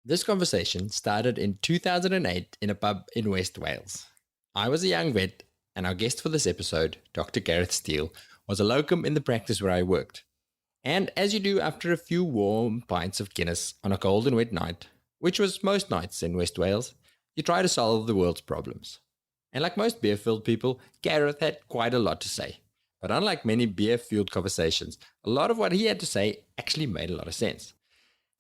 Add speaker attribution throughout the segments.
Speaker 1: This conversation started in 2008 in a pub in West Wales. I was a young vet, and our guest for this episode, Dr. Gareth Steel, was a locum in the practice where I worked. And as you do after a few warm pints of Guinness on a cold and wet night, which was most nights in West Wales, you try to solve the world's problems. And like most beer-filled people, Gareth had quite a lot to say. But unlike many beer-fueled conversations, a lot of what he had to say actually made a lot of sense.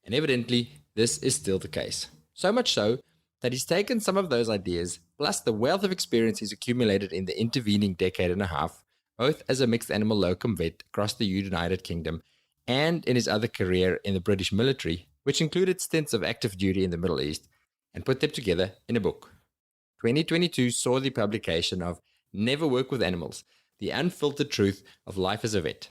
Speaker 1: And evidently, this is still the case. So much so that he's taken some of those ideas, plus the wealth of experience he's accumulated in the intervening decade and a half, both as a mixed animal locum vet across the United Kingdom and in his other career in the British military, which included stints of active duty in the Middle East, and put them together in a book. 2022 saw the publication of Never Work with Animals, The Unfiltered Truth of Life as a Vet,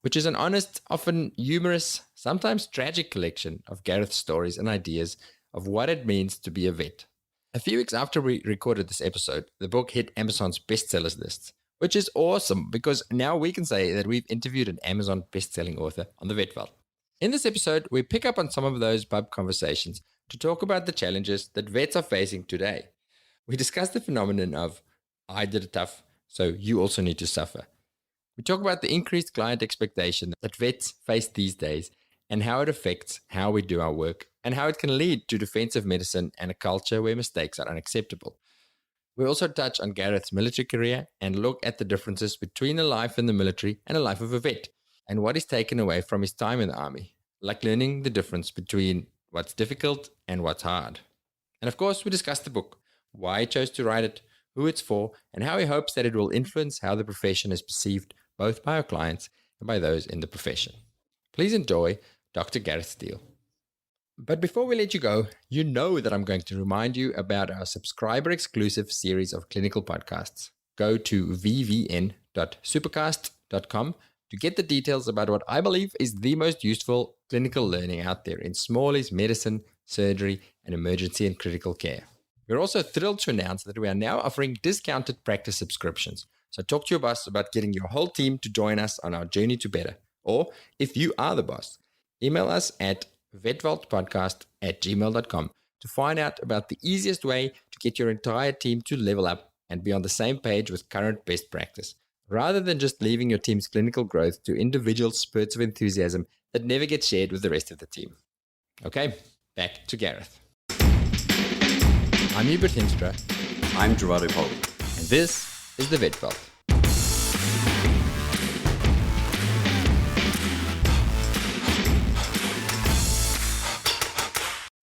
Speaker 1: which is an honest, often humorous, sometimes tragic collection of Gareth's stories and ideas of what it means to be a vet. A few weeks after we recorded this episode, the book hit Amazon's bestsellers list, which is awesome because now we can say that we've interviewed an Amazon best-selling author on the Vet Vault. In this episode, we pick up on some of those pub conversations to talk about the challenges that vets are facing today. We discuss the phenomenon of, I did it tough, so you also need to suffer. We talk about the increased client expectation that vets face these days and how it affects how we do our work and how it can lead to defensive medicine and a culture where mistakes are unacceptable. We also touch on Gareth's military career and look at the differences between a life in the military and a life of a vet and what is taken away from his time in the army, like learning the difference between what's difficult and what's hard. And of course, we discuss the book, why he chose to write it, who it's for, and how he hopes that it will influence how the profession is perceived both by our clients and by those in the profession. Please enjoy Dr. Gareth Steel. But before we let you go, you know that I'm going to remind you about our subscriber-exclusive series of clinical podcasts. Go to vvn.supercast.com to get the details about what I believe is the most useful clinical learning out there in Smalley's medicine, surgery, and emergency and critical care. We're also thrilled to announce that we are now offering discounted practice subscriptions. So talk to your boss about getting your whole team to join us on our journey to better. Or if you are the boss, email us at vetvaultpodcast@gmail.com to find out about the easiest way to get your entire team to level up and be on the same page with current best practice, rather than just leaving your team's clinical growth to individual spurts of enthusiasm that never get shared with the rest of the team. Okay, back to Gareth. I'm Hubert Hinstra.
Speaker 2: I'm Gerardo Poli.
Speaker 1: And this is the Vet Vault.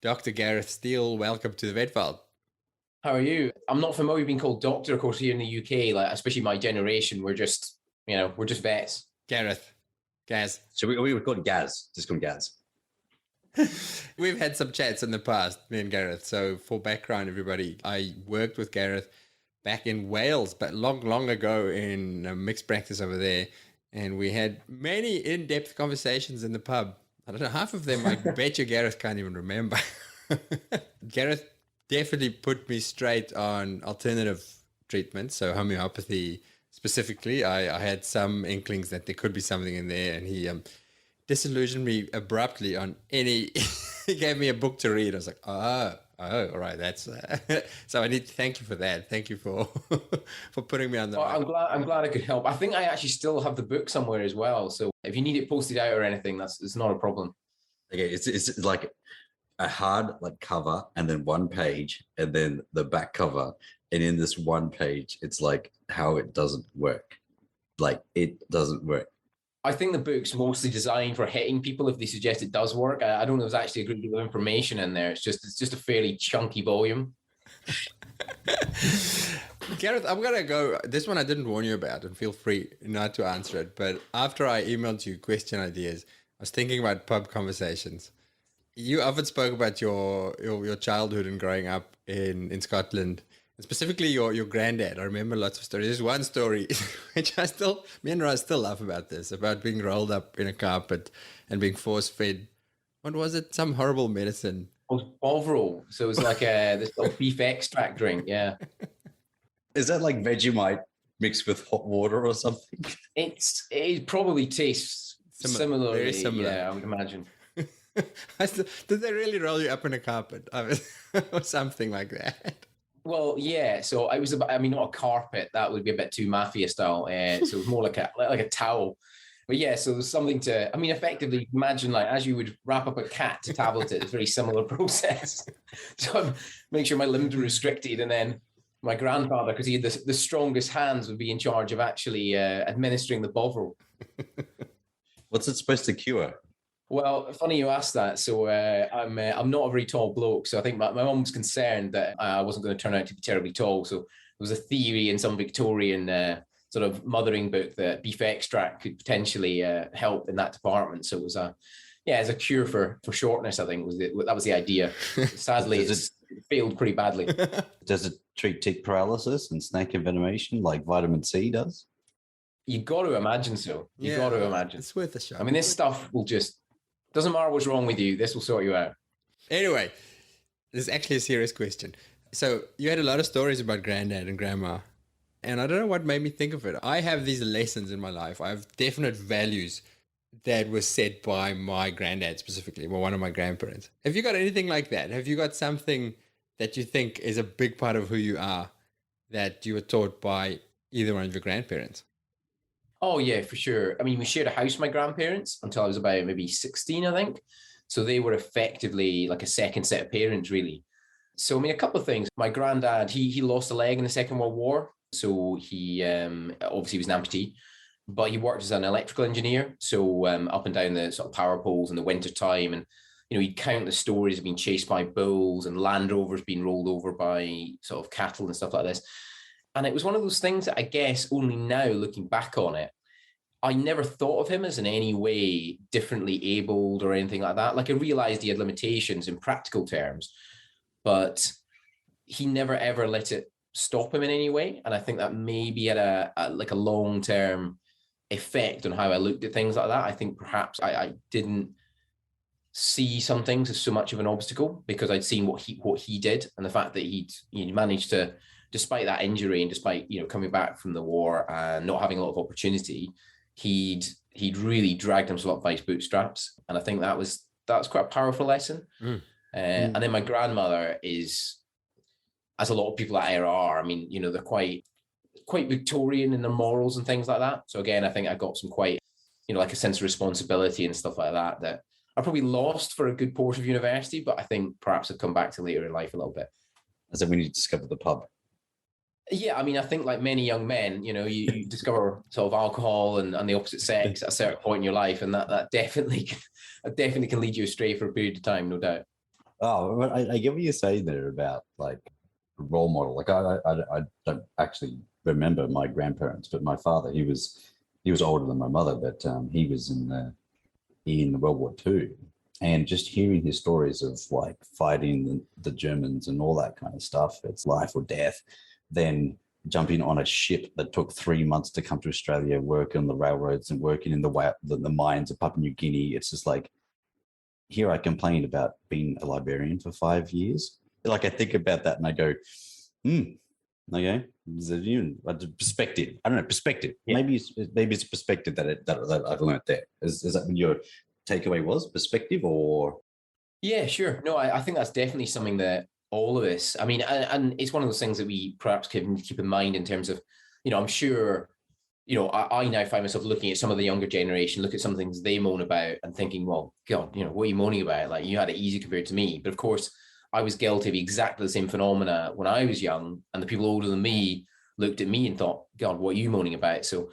Speaker 1: Dr. Gareth Steel, welcome to the Vet Vault.
Speaker 3: How are you? I'm not familiar with being called doctor, of course, here in the UK, like especially my generation, we're just vets.
Speaker 1: Gareth. Gaz.
Speaker 2: So we would call it Gaz. Just call him Gaz.
Speaker 1: We've had some chats in the past, me and Gareth. So for background, everybody, I worked with Gareth back in Wales, but long ago in a mixed practice over there. And we had many in-depth conversations in the pub. I don't know, half of them I bet you Gareth can't even remember. Gareth definitely put me straight on alternative treatment, so homeopathy specifically. I had some inklings that there could be something in there, and he disillusioned me abruptly on any. He gave me a book to read. I was like, oh, all right, that's so I need to thank you for that. Thank you for for putting me on the.
Speaker 3: Well, I'm glad I could help. I think I actually still have the book somewhere as well. So if you need it posted out or anything, it's not a problem.
Speaker 2: Okay, it's like a hard cover and then one page and then the back cover, and in this one page, it's like how it doesn't work. Like it doesn't work.
Speaker 3: I think the book's mostly designed for hitting people if they suggest it does work. I don't know if there's actually a great deal of information in there. It's just a fairly chunky volume.
Speaker 1: Gareth, I'm going to go. This one I didn't warn you about, and feel free not to answer it. But after I emailed you question ideas, I was thinking about pub conversations. You often spoke about your childhood and growing up in Scotland. And specifically your granddad. I remember lots of stories. There's one story which me and Roz still laugh about this, about being rolled up in a carpet and being force-fed. What was it? Some horrible medicine.
Speaker 3: Oh, Bovril. So it was like this little beef extract drink, yeah.
Speaker 2: Is that like Vegemite mixed with hot water or something?
Speaker 3: It probably tastes similarly.
Speaker 1: Very similar.
Speaker 3: Yeah, I would imagine.
Speaker 1: Did they really roll you up in a carpet or something like that?
Speaker 3: Well, yeah. So I was about, I mean, not a carpet. That would be a bit too mafia style. So it was more like a towel. But yeah, so there's something to, I mean, effectively imagine like as you would wrap up a cat to tablet it, it's a very similar process. So make sure my limbs were restricted. And then my grandfather, because he had the strongest hands, would be in charge of actually administering the bovril.
Speaker 2: What's it supposed to cure?
Speaker 3: Well, funny you asked that. So I'm not a very tall bloke. So I think my mum was concerned that I wasn't going to turn out to be terribly tall. So there was a theory in some Victorian sort of mothering book that beef extract could potentially help in that department. So it was as a cure for shortness, I think that was the idea. Sadly, it failed pretty badly.
Speaker 2: Does it treat tick paralysis and snake envenomation like vitamin C does?
Speaker 3: You got to imagine so. You got to imagine.
Speaker 1: It's worth a shot.
Speaker 3: I mean, this stuff will just, doesn't matter what's wrong with you, this will sort you out.
Speaker 1: Anyway, this is actually a serious question. So you had a lot of stories about granddad and grandma, and I don't know what made me think of it. I have these lessons in my life. I have definite values that were set by my granddad specifically, or one of my grandparents. Have you got anything like that? Have you got something that you think is a big part of who you are that you were taught by either one of your grandparents?
Speaker 3: Oh, yeah, for sure. I mean, we shared a house with my grandparents until I was about maybe 16, I think. So they were effectively like a second set of parents, really. So, I mean, a couple of things. My granddad, he lost a leg in the Second World War. So he obviously was an amputee, but he worked as an electrical engineer. So up and down the sort of power poles in the winter time. And, you know, he'd count the stories of being chased by bulls and Land Rovers being rolled over by sort of cattle and stuff like this. And it was one of those things that I guess only now looking back on it, I never thought of him as in any way differently abled or anything like that. Like I realized he had limitations in practical terms, but he never ever let it stop him in any way. And I think that maybe had a long-term effect on how I looked at things like that. I think perhaps I didn't see some things as so much of an obstacle because I'd seen what he did, and the fact that he'd managed to, despite that injury and despite coming back from the war and not having a lot of opportunity, he'd really dragged himself up by his bootstraps. And I think that's quite a powerful lesson. And then my grandmother is, as a lot of people that era are, I mean, they're quite Victorian in their morals and things like that. So again, I think I got some quite, like a sense of responsibility and stuff like that I probably lost for a good portion of university, but I think perhaps I've come back to later in life a little bit.
Speaker 2: As in when you discovered the pub.
Speaker 3: Yeah, I mean, I think like many young men, you discover sort of alcohol and the opposite sex at a certain point in your life, and that definitely can lead you astray for a period of time, no doubt.
Speaker 2: Oh, I get what you're saying there about like role model. Like I don't actually remember my grandparents, but my father, he was older than my mother, but he was in World War II, and just hearing his stories of like fighting the Germans and all that kind of stuff, it's life or death. Then jumping on a ship that took 3 months to come to Australia, work on the railroads and working in the mines of Papua New Guinea. It's just like, here I complained about being a librarian for 5 years. Like I think about that and I go, okay, perspective. I don't know, perspective. Yeah. Maybe it's perspective that I've learned there. Is that what your takeaway was? Perspective or? Yeah,
Speaker 3: sure. No, I think that's definitely something that all of us, I mean, and it's one of those things that we perhaps can keep in mind in terms of, I'm sure, I now find myself looking at some of the younger generation, look at some things they moan about and thinking, well, God, what are you moaning about? Like you had it easy compared to me. But of course, I was guilty of exactly the same phenomena when I was young, and the people older than me looked at me and thought, God, what are you moaning about? So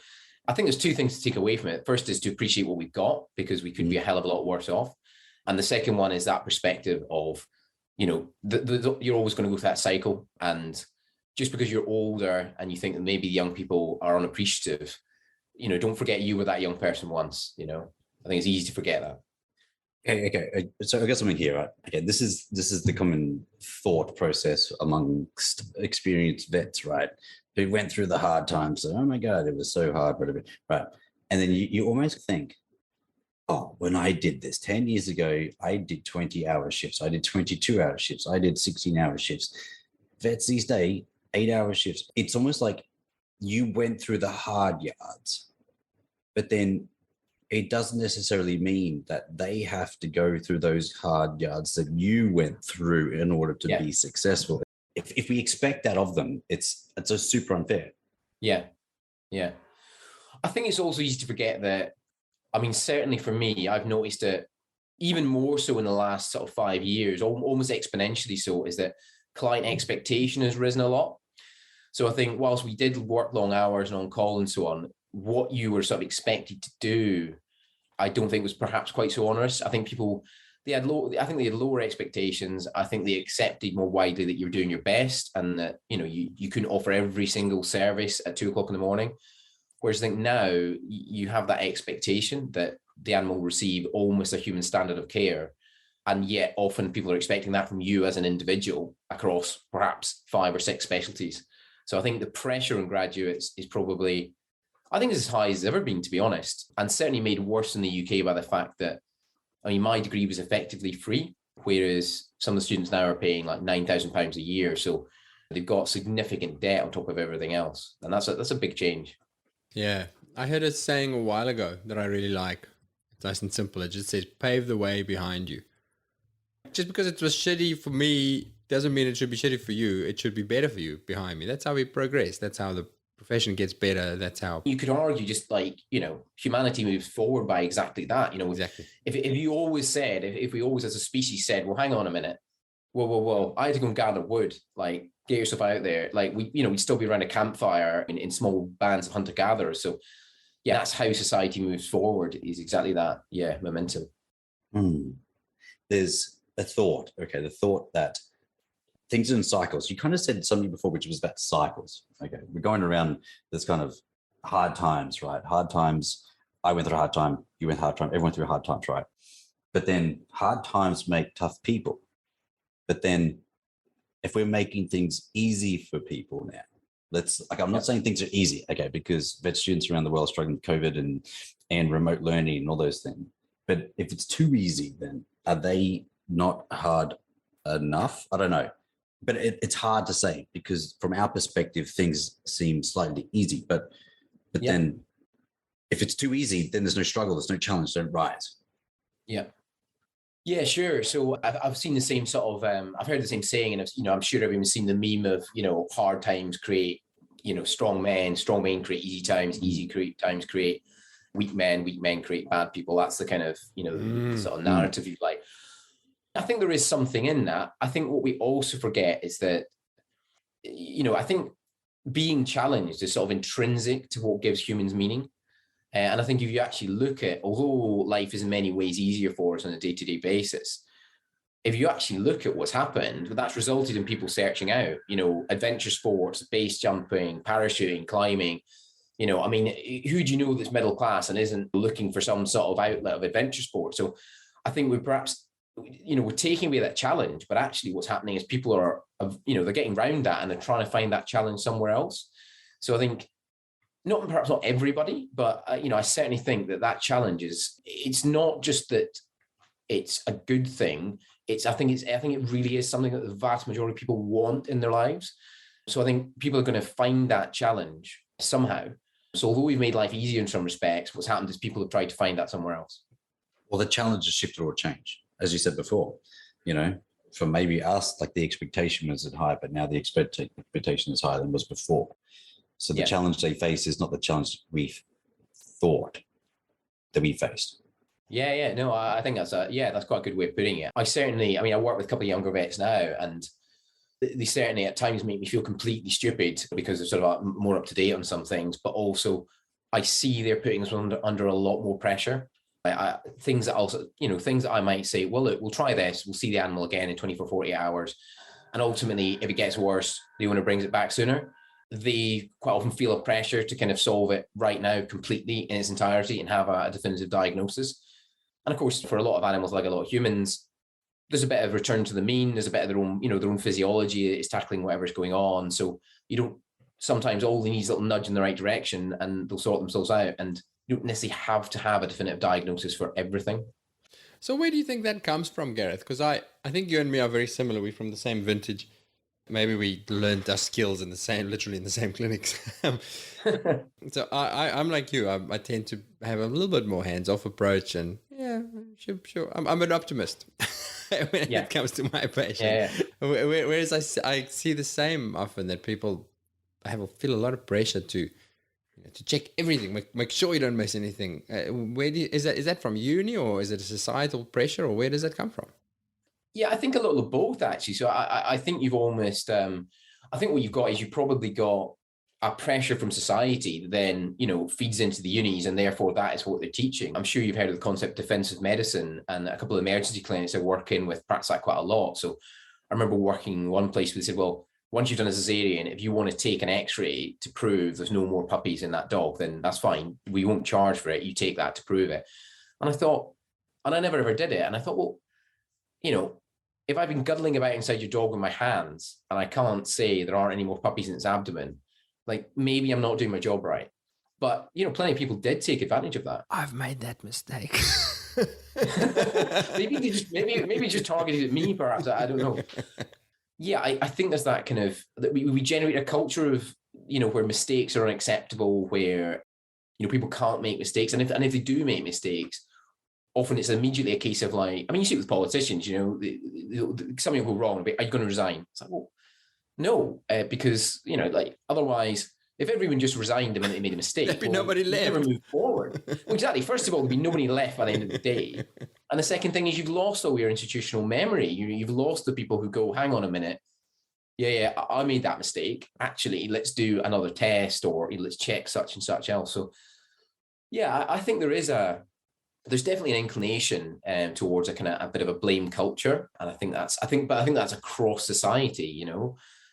Speaker 3: I think there's two things to take away from it. First is to appreciate what we've got, because we could be a hell of a lot worse off. And the second one is that perspective of, you're always going to go through that cycle. And just because you're older and you think that maybe young people are unappreciative, don't forget you were that young person once. I think it's easy to forget that.
Speaker 2: Okay. So I got something here, right? Okay, this is the common thought process amongst experienced vets, right? Who went through the hard times. So, oh my God, it was so hard, whatever. Right. And then you almost think, oh, when I did this 10 years ago, I did 20-hour shifts. I did 22-hour shifts. I did 16-hour shifts. Vets these days, 8-hour shifts. It's almost like you went through the hard yards, but then it doesn't necessarily mean that they have to go through those hard yards that you went through in order to be successful. If we expect that of them, it's just super unfair.
Speaker 3: Yeah. Yeah. I think it's also easy to forget that, I mean, certainly for me, I've noticed it even more so in the last sort of 5 years, almost exponentially so, is that client expectation has risen a lot. So I think whilst we did work long hours and on call and so on, what you were sort of expected to do, I don't think was perhaps quite so onerous. I think they had lower expectations. I think they accepted more widely that you were doing your best and that, you couldn't offer every single service at 2:00 in the morning. Whereas I think now you have that expectation that the animal will receive almost a human standard of care. And yet often people are expecting that from you as an individual across perhaps 5 or 6 specialties. So I think the pressure on graduates is probably, I think, as high as it's ever been, to be honest, and certainly made worse in the UK by the fact that, I mean, my degree was effectively free, whereas some of the students now are paying like £9,000 a year. So they've got significant debt on top of everything else. And that's a big change.
Speaker 1: Yeah. I heard a saying a while ago that I really like. It's nice and simple. It just says, pave the way behind you. Just because it was shitty for me doesn't mean it should be shitty for you. It should be better for you behind me. That's how we progress. That's how the profession gets better. That's how
Speaker 3: you could argue, just like, humanity moves forward by exactly that.
Speaker 1: Exactly.
Speaker 3: If you always said, if we always as a species said, well, hang on a minute, whoa, I had to go and gather wood, like, get yourself out there, like, we'd still be around a campfire in small bands of hunter-gatherers. So yeah, that's how society moves forward, is exactly that. Yeah, momentum.
Speaker 2: There's a thought, the thought that things in cycles. You kind of said something before, which was about cycles. Okay, we're going around this kind of hard times, right? Hard times. I went through a hard time. You went through a hard time. Everyone went through hard times, right? But then hard times make tough people. But then if we're making things easy for people now, I'm not saying things are easy, because vet students around the world are struggling with COVID and remote learning and all those things. But if it's too easy, then are they not hard enough? I don't know. But it's hard to say, because from our perspective, things seem slightly easy. But then if it's too easy, then there's no struggle, there's no challenge, don't rise.
Speaker 3: Yeah, sure. So I've seen the same sort of, I've heard the same saying, and I'm sure everyone's seen the meme of, hard times create, strong men create easy times, easy times create weak men create bad people. That's the kind of, sort of narrative you like. I think there is something in that. I think what we also forget is that, I think being challenged is sort of intrinsic to what gives humans meaning. And I think if you actually look at, although life is in many ways easier for us on a day-to-day basis, if you actually look at what's happened, that's resulted in people searching out, adventure sports, base jumping, parachuting, climbing. I mean, who do you know that's middle class and isn't looking for some sort of outlet of adventure sport? So I think we perhaps, we're taking away that challenge, but actually what's happening is people are, they're getting around that and they're trying to find that challenge somewhere else. So I think, perhaps not everybody, but I certainly think that challenge it's not just that it's a good thing. I think it really is something that the vast majority of people want in their lives. So I think people are going to find that challenge somehow. So although we've made life easier in some respects, what's happened is people have tried to find that somewhere else.
Speaker 2: Well, the challenge has shifted or changed, as you said before. For maybe us, like the expectation was high, but now the expectation is higher than it was before. So the challenge they face is not the challenge we thought that we faced.
Speaker 3: Yeah. No, I think that's quite a good way of putting it. I work with a couple of younger vets now, and they certainly at times make me feel completely stupid because they're sort of more up to date on some things, but also I see they're putting us under a lot more pressure. Things that I might say, well, look, we'll try this. We'll see the animal again in 24, 48 hours. And ultimately, if it gets worse, the owner brings it back sooner. They quite often feel a pressure to kind of solve it right now completely in its entirety and have a definitive diagnosis. And of course, for a lot of animals, like a lot of humans, there's a bit of return to the mean. There's a bit of their own physiology is tackling whatever's going on. So sometimes all they need is a little nudge in the right direction and they'll sort themselves out. And you don't necessarily have to have a definitive diagnosis for everything.
Speaker 1: So where do you think that comes from, Gareth? Because I think you and me are very similar. We're from the same vintage. maybe we learned our skills literally in the same clinics. So I'm like you. I tend to have a little bit more hands-off approach, and yeah, sure. I'm an optimist when
Speaker 3: Yeah.
Speaker 1: it comes to my patient.
Speaker 3: Yeah.
Speaker 1: Whereas I see the same often, that people feel a lot of pressure to check everything, make sure you don't miss anything. Is that from uni, or is it a societal pressure, or where does that come from?
Speaker 3: Yeah, I think a little of both, actually. So I think you've almost, I think what you've got is you've probably got a pressure from society that then, feeds into the unis, and therefore that is what they're teaching. I'm sure you've heard of the concept of defensive medicine, and a couple of emergency clinics I work in with practice that quite a lot. So I remember working in one place where they said, well, once you've done a cesarean, if you want to take an x-ray to prove there's no more puppies in that dog, then that's fine. We won't charge for it. You take that to prove it. And I thought, and I never ever did it. And I thought, well, if I've been cuddling about inside your dog with my hands and I can't say there aren't any more puppies in its abdomen, like maybe I'm not doing my job right. But, plenty of people did take advantage of that.
Speaker 1: I've made that mistake.
Speaker 3: maybe just targeted at me, perhaps. I don't know. Yeah, I think there's that kind of, that we generate a culture of, where mistakes are unacceptable, where, people can't make mistakes. And if they do make mistakes, often it's immediately a case of like, I mean, you see it with politicians, something will go wrong, but are you going to resign? It's like, well, no, because, otherwise, if everyone just resigned the minute they made a mistake,
Speaker 1: there'd be nobody left.
Speaker 3: Never move forward. Well, exactly. First of all, there'd be nobody left by the end of the day. And the second thing is you've lost all your institutional memory. You've lost the people who go, hang on a minute. Yeah, I made that mistake. Actually, let's do another test, or let's check such and such else. So yeah, I think there's definitely an inclination towards a kind of a bit of a blame culture. And I think that's across society,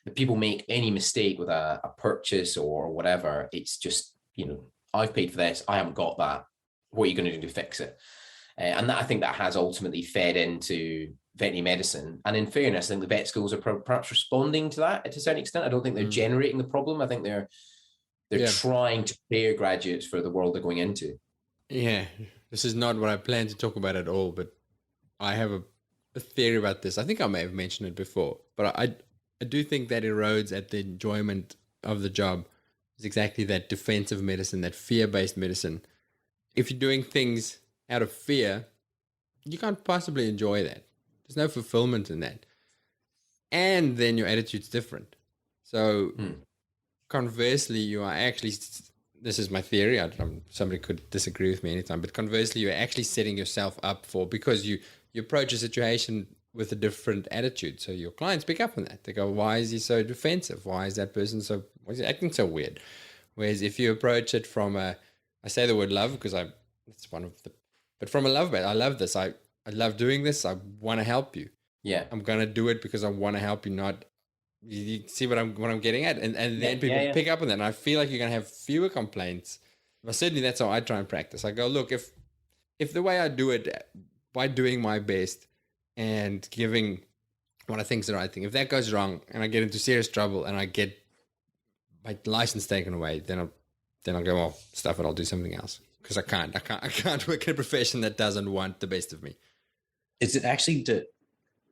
Speaker 3: if people make any mistake with a purchase or whatever, it's just, I've paid for this, I haven't got that. What are you going to do to fix it? And I think that has ultimately fed into veterinary medicine. And in fairness, I think the vet schools are perhaps responding to that to a certain extent. I don't think they're generating the problem. I think they're trying to prepare graduates for the world they're going into.
Speaker 1: Yeah, this is not what I plan to talk about at all, but I have a theory about this. I think I may have mentioned it before, but I do think that erodes at the enjoyment of the job. It's exactly that defensive medicine, that fear-based medicine. If you're doing things out of fear, you can't possibly enjoy that. There's no fulfillment in that. And then your attitude's different. So conversely, you are actually, this is my theory, somebody could disagree with me anytime, but conversely, you're actually setting yourself up for, because you approach a situation with a different attitude. So your clients pick up on that. They go, why is he so defensive? Why is that person why is he acting so weird? Whereas if you approach it from I say the word love because but from a love base, I love this. I love doing this. I want to help you.
Speaker 3: Yeah.
Speaker 1: I'm going to do it because I want to help you, not, you see what I'm getting at? And then people pick up on that. And I feel like you're going to have fewer complaints. But certainly that's how I try and practice. I go, look, if the way I do it by doing my best and giving what I think is the right thing, if that goes wrong and I get into serious trouble and I get my license taken away, then I'll go, well, stuff it, I'll do something else. Because I can't work in a profession that doesn't want the best of me.
Speaker 2: Is it actually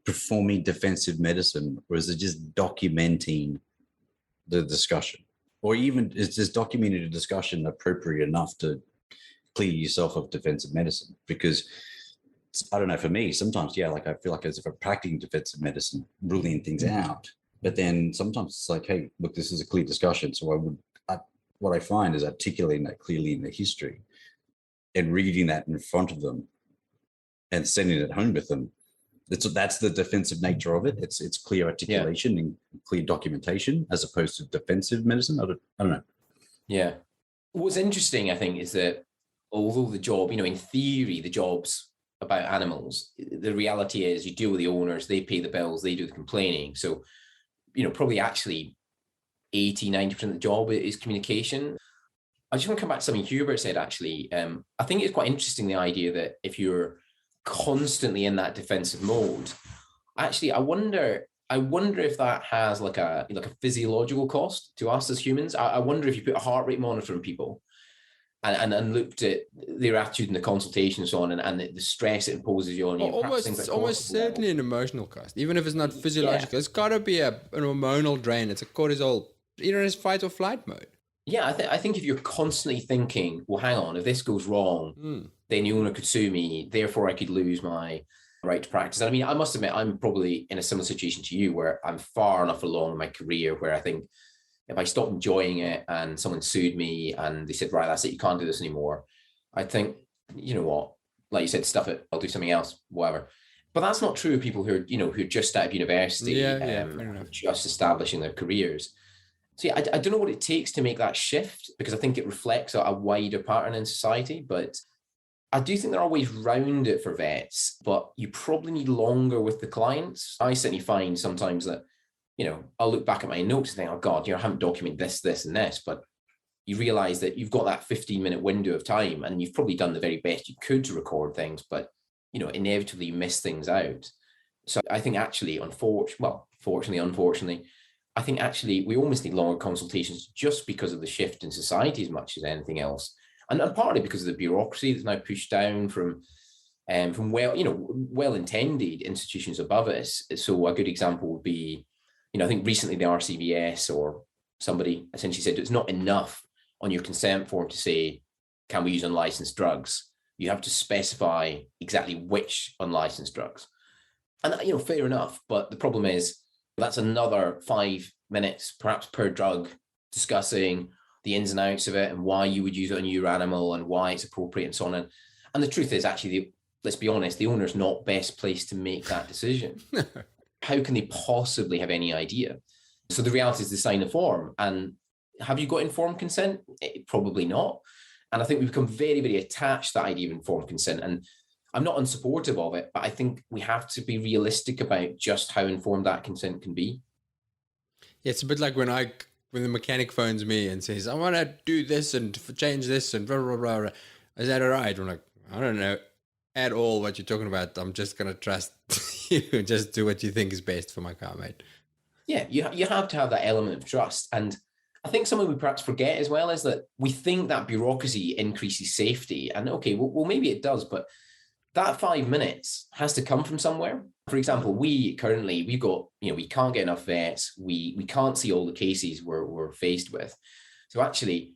Speaker 2: performing defensive medicine, or is it just documenting the discussion? Or even is this documented discussion appropriate enough to clear yourself of defensive medicine? Because I don't know, for me, sometimes, I feel like as if I'm practicing defensive medicine, ruling things out. But then sometimes it's like, hey, look, this is a clear discussion. So what I find is articulating that clearly in the history and reading that in front of them and sending it home with them. That's the defensive nature of it. It's clear articulation and clear documentation as opposed to defensive medicine. I don't know.
Speaker 3: Yeah. What's interesting, I think, is that although the job, in theory, the job's about animals, the reality is you deal with the owners, they pay the bills, they do the complaining. So, probably actually 80, 90% of the job is communication. I just want to come back to something Hubert said, actually. I think it's quite interesting, the idea that if you're constantly in that defensive mode, actually, I wonder if that has like a physiological cost to us as humans. I wonder if you put a heart rate monitor on people and looked at their attitude in the consultation and so on, and the stress it imposes you on you.
Speaker 1: Almost certainly an emotional cost, even if it's not physiological. Yeah. It's got to be an hormonal drain. It's a cortisol, either in fight or flight mode.
Speaker 3: Yeah, I think if you're constantly thinking, well, hang on, if this goes wrong, then the owner could sue me, therefore I could lose my right to practice. And I mean, I must admit, I'm probably in a similar situation to you, where I'm far enough along in my career where I think if I stopped enjoying it and someone sued me and they said, right, that's it, you can't do this anymore, I think, you know what, like you said, stuff it, I'll do something else, whatever. But that's not true of people who are, who are just out of university, just establishing their careers. So yeah, I don't know what it takes to make that shift, because I think it reflects a wider pattern in society. But I do think there are ways round it for vets, but you probably need longer with the clients. I certainly find sometimes that, I'll look back at my notes and think, oh God, I haven't documented this, this, and this, but you realize that you've got that 15-minute window of time and you've probably done the very best you could to record things, but, inevitably you miss things out. So I think actually, unfortunately, I think actually we almost need longer consultations just because of the shift in society as much as anything else. And partly because of the bureaucracy that's now pushed down from well-intended institutions above us. So a good example would be, I think recently the RCVS or somebody essentially said it's not enough on your consent form to say, can we use unlicensed drugs? You have to specify exactly which unlicensed drugs. And, fair enough. But the problem is that's another 5 minutes, perhaps per drug, discussing the ins and outs of it and why you would use it on your animal and why it's appropriate and so on. And the truth is actually, let's be honest, the owner's not best placed to make that decision. How can they possibly have any idea? So the reality is they sign a form. And have you got informed consent? Probably not. And I think we've become very, very attached to the idea of informed consent. And I'm not unsupportive of it, but I think we have to be realistic about just how informed that consent can be.
Speaker 1: Yeah, it's a bit like when the mechanic phones me and says, I want to do this and change this and blah, blah, blah, blah. Is that all right? I'm like, I don't know at all what you're talking about. I'm just going to trust you. Just do what you think is best for my car, mate.
Speaker 3: Yeah, you have to have that element of trust. And I think something we perhaps forget as well is that we think that bureaucracy increases safety. And okay, well maybe it does, but that 5 minutes has to come from somewhere. For example, we've got, we can't get enough vets. We can't see all the cases we're faced with. So actually,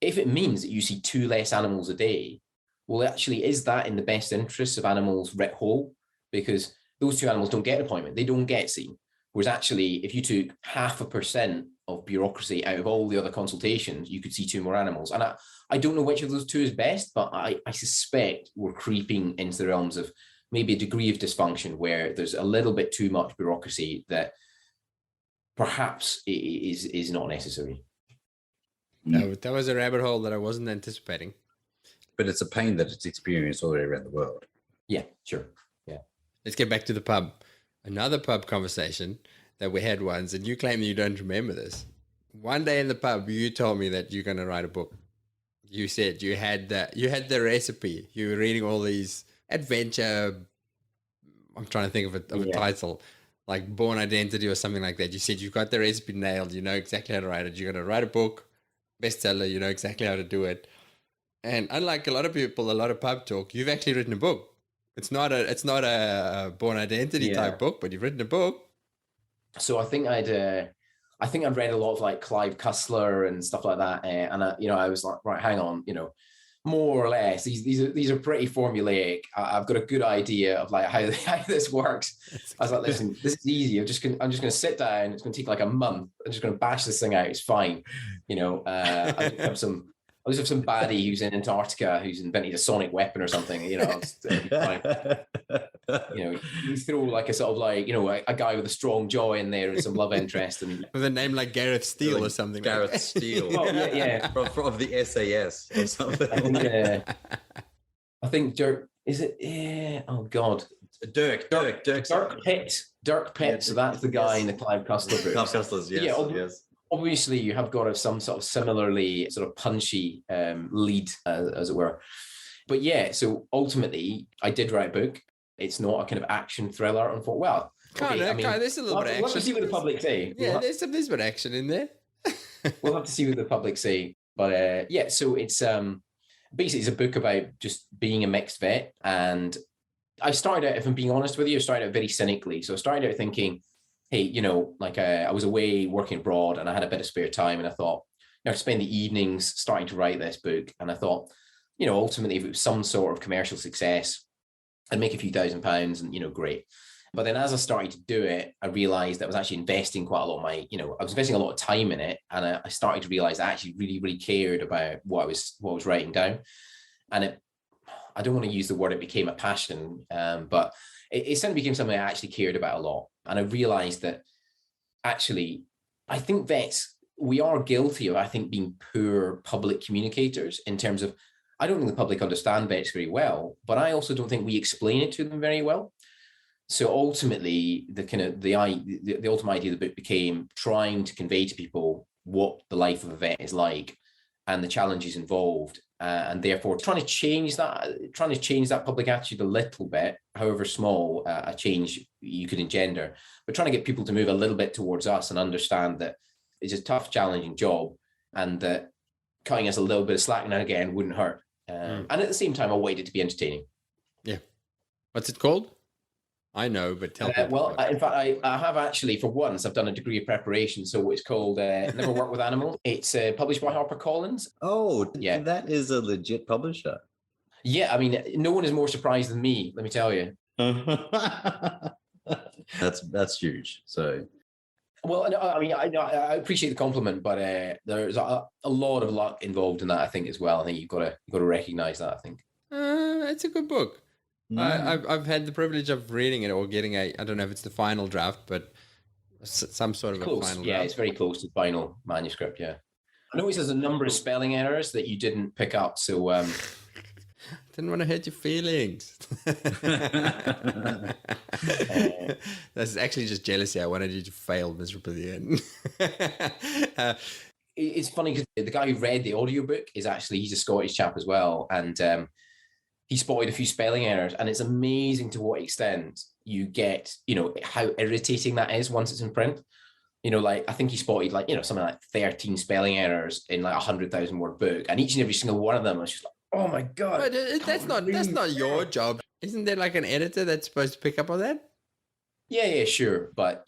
Speaker 3: if it means that you see 2 less animals a day, well, actually, is that in the best interests of animals writ whole? Because those 2 animals don't get an appointment. They don't get seen. Whereas actually, if you took 0.5% of bureaucracy out of all the other consultations, you could see 2 more animals. And I don't know which of those 2 is best, but I suspect we're creeping into the realms of maybe a degree of dysfunction where there's a little bit too much bureaucracy that perhaps is not necessary.
Speaker 1: That was a rabbit hole that I wasn't anticipating.
Speaker 2: But it's a pain that it's experienced all the way around the world.
Speaker 3: Yeah, sure. Yeah.
Speaker 1: Let's get back to the pub. Another pub conversation that we had once, and you claim you don't remember this. One day in the pub, you told me that you're going to write a book. You said you had the recipe. You were reading all these adventure. I'm trying to think of a title, like Born Identity or something like that. You said you've got the recipe nailed. You know exactly how to write it. You're going to write a book, bestseller. You know exactly how to do it. And unlike a lot of people, a lot of pub talk, you've actually written a book. It's not a Born Identity type book, but you've written a book.
Speaker 3: So I think I'd read a lot of like Clive Cussler and stuff like that, and I was like, right, hang on, more or less these are pretty formulaic. I've got a good idea of like how this works. I was like, listen, this is easy. I'm just gonna sit down. It's gonna take like a month. I'm just gonna bash this thing out. It's fine. I'll just have some baddie who's in Antarctica who's invented a sonic weapon or something. You throw like a sort of like, a guy with a strong jaw in there and some love interest. And
Speaker 1: with a name like Gareth Steel or something.
Speaker 2: Gareth Steel.
Speaker 3: Well, yeah.
Speaker 2: From the SAS or something.
Speaker 3: I think Dirk, is it? Yeah. Oh, God.
Speaker 2: Dirk
Speaker 3: Pitt. Dirk Pitt. So that's the guy in the Clive Cussler book.
Speaker 2: Clive Cussler's, yes.
Speaker 3: Yeah,
Speaker 2: yes.
Speaker 3: Obviously, you have got some sort of similarly sort of punchy lead, as it were. But yeah, so ultimately, I did write a book. It's not a kind of action thriller.
Speaker 1: There's a little bit of action.
Speaker 3: We'll have to see what the public say.
Speaker 1: Yeah, there's a bit of action in there.
Speaker 3: We'll have to see what the public say. But yeah, so it's basically it's a book about just being a mixed vet. And I started out, if I'm being honest with you, I started out very cynically. So I started out thinking, hey, like I was away working abroad and I had a bit of spare time, and I thought, I'd spend the evenings starting to write this book. And I thought, ultimately, if it was some sort of commercial success, I'd make a few £1,000s and, great. But then as I started to do it, I realized that I was actually investing quite a lot of my, I was investing a lot of time in it. And I started to realize I actually really, really cared about what I was writing down. And I don't want to use the word it became a passion, but it suddenly became something I actually cared about a lot. And I realized that actually, I think vets, we are guilty of, I think, being poor public communicators in terms of, I don't think the public understand vets very well, but I also don't think we explain it to them very well. So ultimately, the ultimate idea of the book became trying to convey to people what the life of a vet is like and the challenges involved, and therefore trying to change that public attitude a little bit, however small a change you could engender, but trying to get people to move a little bit towards us and understand that it's a tough, challenging job, and that cutting us a little bit of slack now and again wouldn't hurt. And at the same time, I wanted it to be entertaining.
Speaker 1: Yeah. What's it called? I know, but tell people.
Speaker 3: In fact, I have actually, for once, I've done a degree of preparation. So it's called Never Work with Animals. It's published by HarperCollins.
Speaker 2: Oh,
Speaker 3: yeah.
Speaker 2: That is a legit publisher.
Speaker 3: Yeah, I mean, no one is more surprised than me, let me tell you.
Speaker 2: That's huge. So,
Speaker 3: well, I mean, I appreciate the compliment, but there's a lot of luck involved in that, I think, as well. I think you've got to recognize that, I think.
Speaker 1: It's a good book. I've had the privilege of reading it or getting I don't know if it's the final draft, but some sort of
Speaker 3: close.
Speaker 1: A final
Speaker 3: yeah,
Speaker 1: draft.
Speaker 3: It's very close to the final manuscript, yeah. I know it says a number of spelling errors that you didn't pick up, so...
Speaker 1: Didn't want to hurt your feelings. That's actually just jealousy. I wanted you to fail miserably.
Speaker 3: It's funny because the guy who read the audiobook he's a Scottish chap as well, and he spotted a few spelling errors, and it's amazing to what extent you get, how irritating that is once it's in print. Like I think he spotted something like 13 spelling errors in like 100,000 word book, and each and every single one of them was just like, oh my god.
Speaker 1: But that's not your job. Isn't there like an editor that's supposed to pick up on that?
Speaker 3: Yeah, sure. But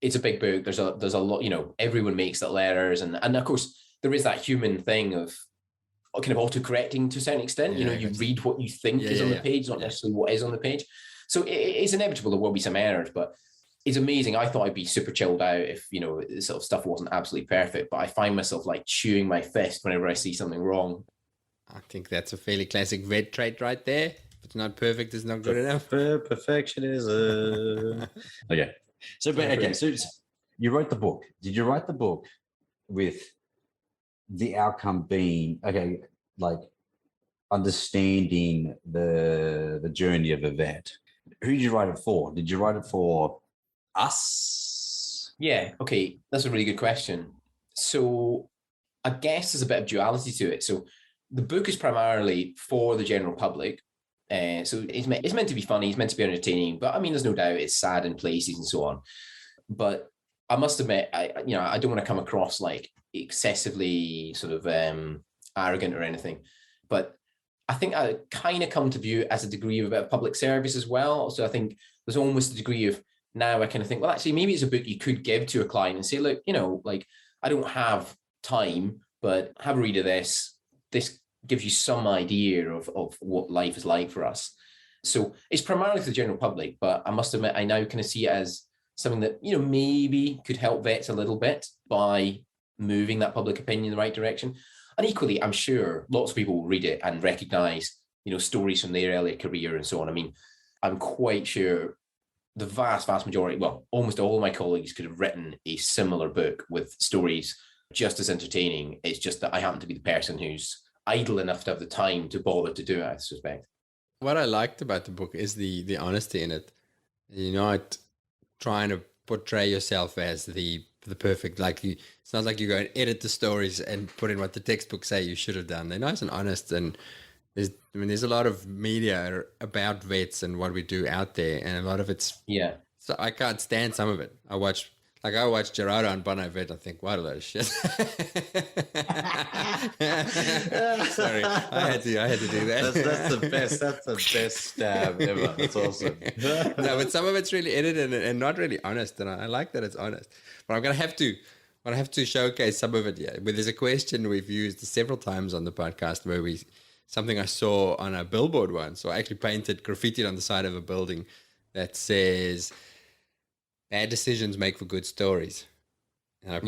Speaker 3: it's a big book. There's a lot, everyone makes little errors, and of course there is that human thing of kind of auto-correcting to a certain extent. You read what you think is on the page, not necessarily what is on the page. So it's inevitable there will be some errors, but it's amazing. I thought I'd be super chilled out if, this sort of stuff wasn't absolutely perfect, but I find myself like chewing my fist whenever I see something wrong.
Speaker 1: I think that's a fairly classic vet trait right there. If it's not perfect, it's not good enough.
Speaker 2: Perfectionism. Okay. So you wrote the book. Did you write the book with the outcome being, like understanding the journey of a vet? Who did you write it for? Did you write it for us?
Speaker 3: Yeah, okay. That's a really good question. So I guess there's a bit of duality to it. So the book is primarily for the general public. So it's meant to be funny, it's meant to be entertaining, but I mean, there's no doubt it's sad in places and so on. But I must admit, I don't want to come across like excessively sort of arrogant or anything, but I think I kind of come to view it as a degree of a bit of public service as well. So I think there's almost a degree of, now I kind of think, well, actually, maybe it's a book you could give to a client and say, look, like I don't have time, but have a read of this. This gives you some idea of what life is like for us. So it's primarily to the general public, but I must admit, I now kind of see it as something that, maybe could help vets a little bit by moving that public opinion in the right direction. And equally, I'm sure lots of people will read it and recognize, stories from their earlier career and so on. I mean, I'm quite sure the vast majority, well, almost all of my colleagues could have written a similar book with stories just as entertaining. It's just that I happen to be the person who's idle enough to have the time to bother to do it, I suspect.
Speaker 1: What I liked about the book is the honesty in it. You're not trying to portray yourself as the perfect, it's not like you go and edit the stories and put in what the textbooks say you should have done. They're nice and honest, and there's a lot of media about vets and what we do out there, and a lot of it's
Speaker 3: So
Speaker 1: I can't stand some of it. I watch Like I watch Gerardo and Bono vet, I think, what a load of shit. Sorry, I had to do that.
Speaker 2: That's the best. That's the best stab ever. That's awesome.
Speaker 1: No, but some of it's really edited and not really honest, and I like that it's honest. But I'm gonna have to showcase some of it. Yeah, where there's a question we've used several times on the podcast where something I saw on a billboard once, or actually graffitied on the side of a building that says, "Bad decisions make for good stories." And I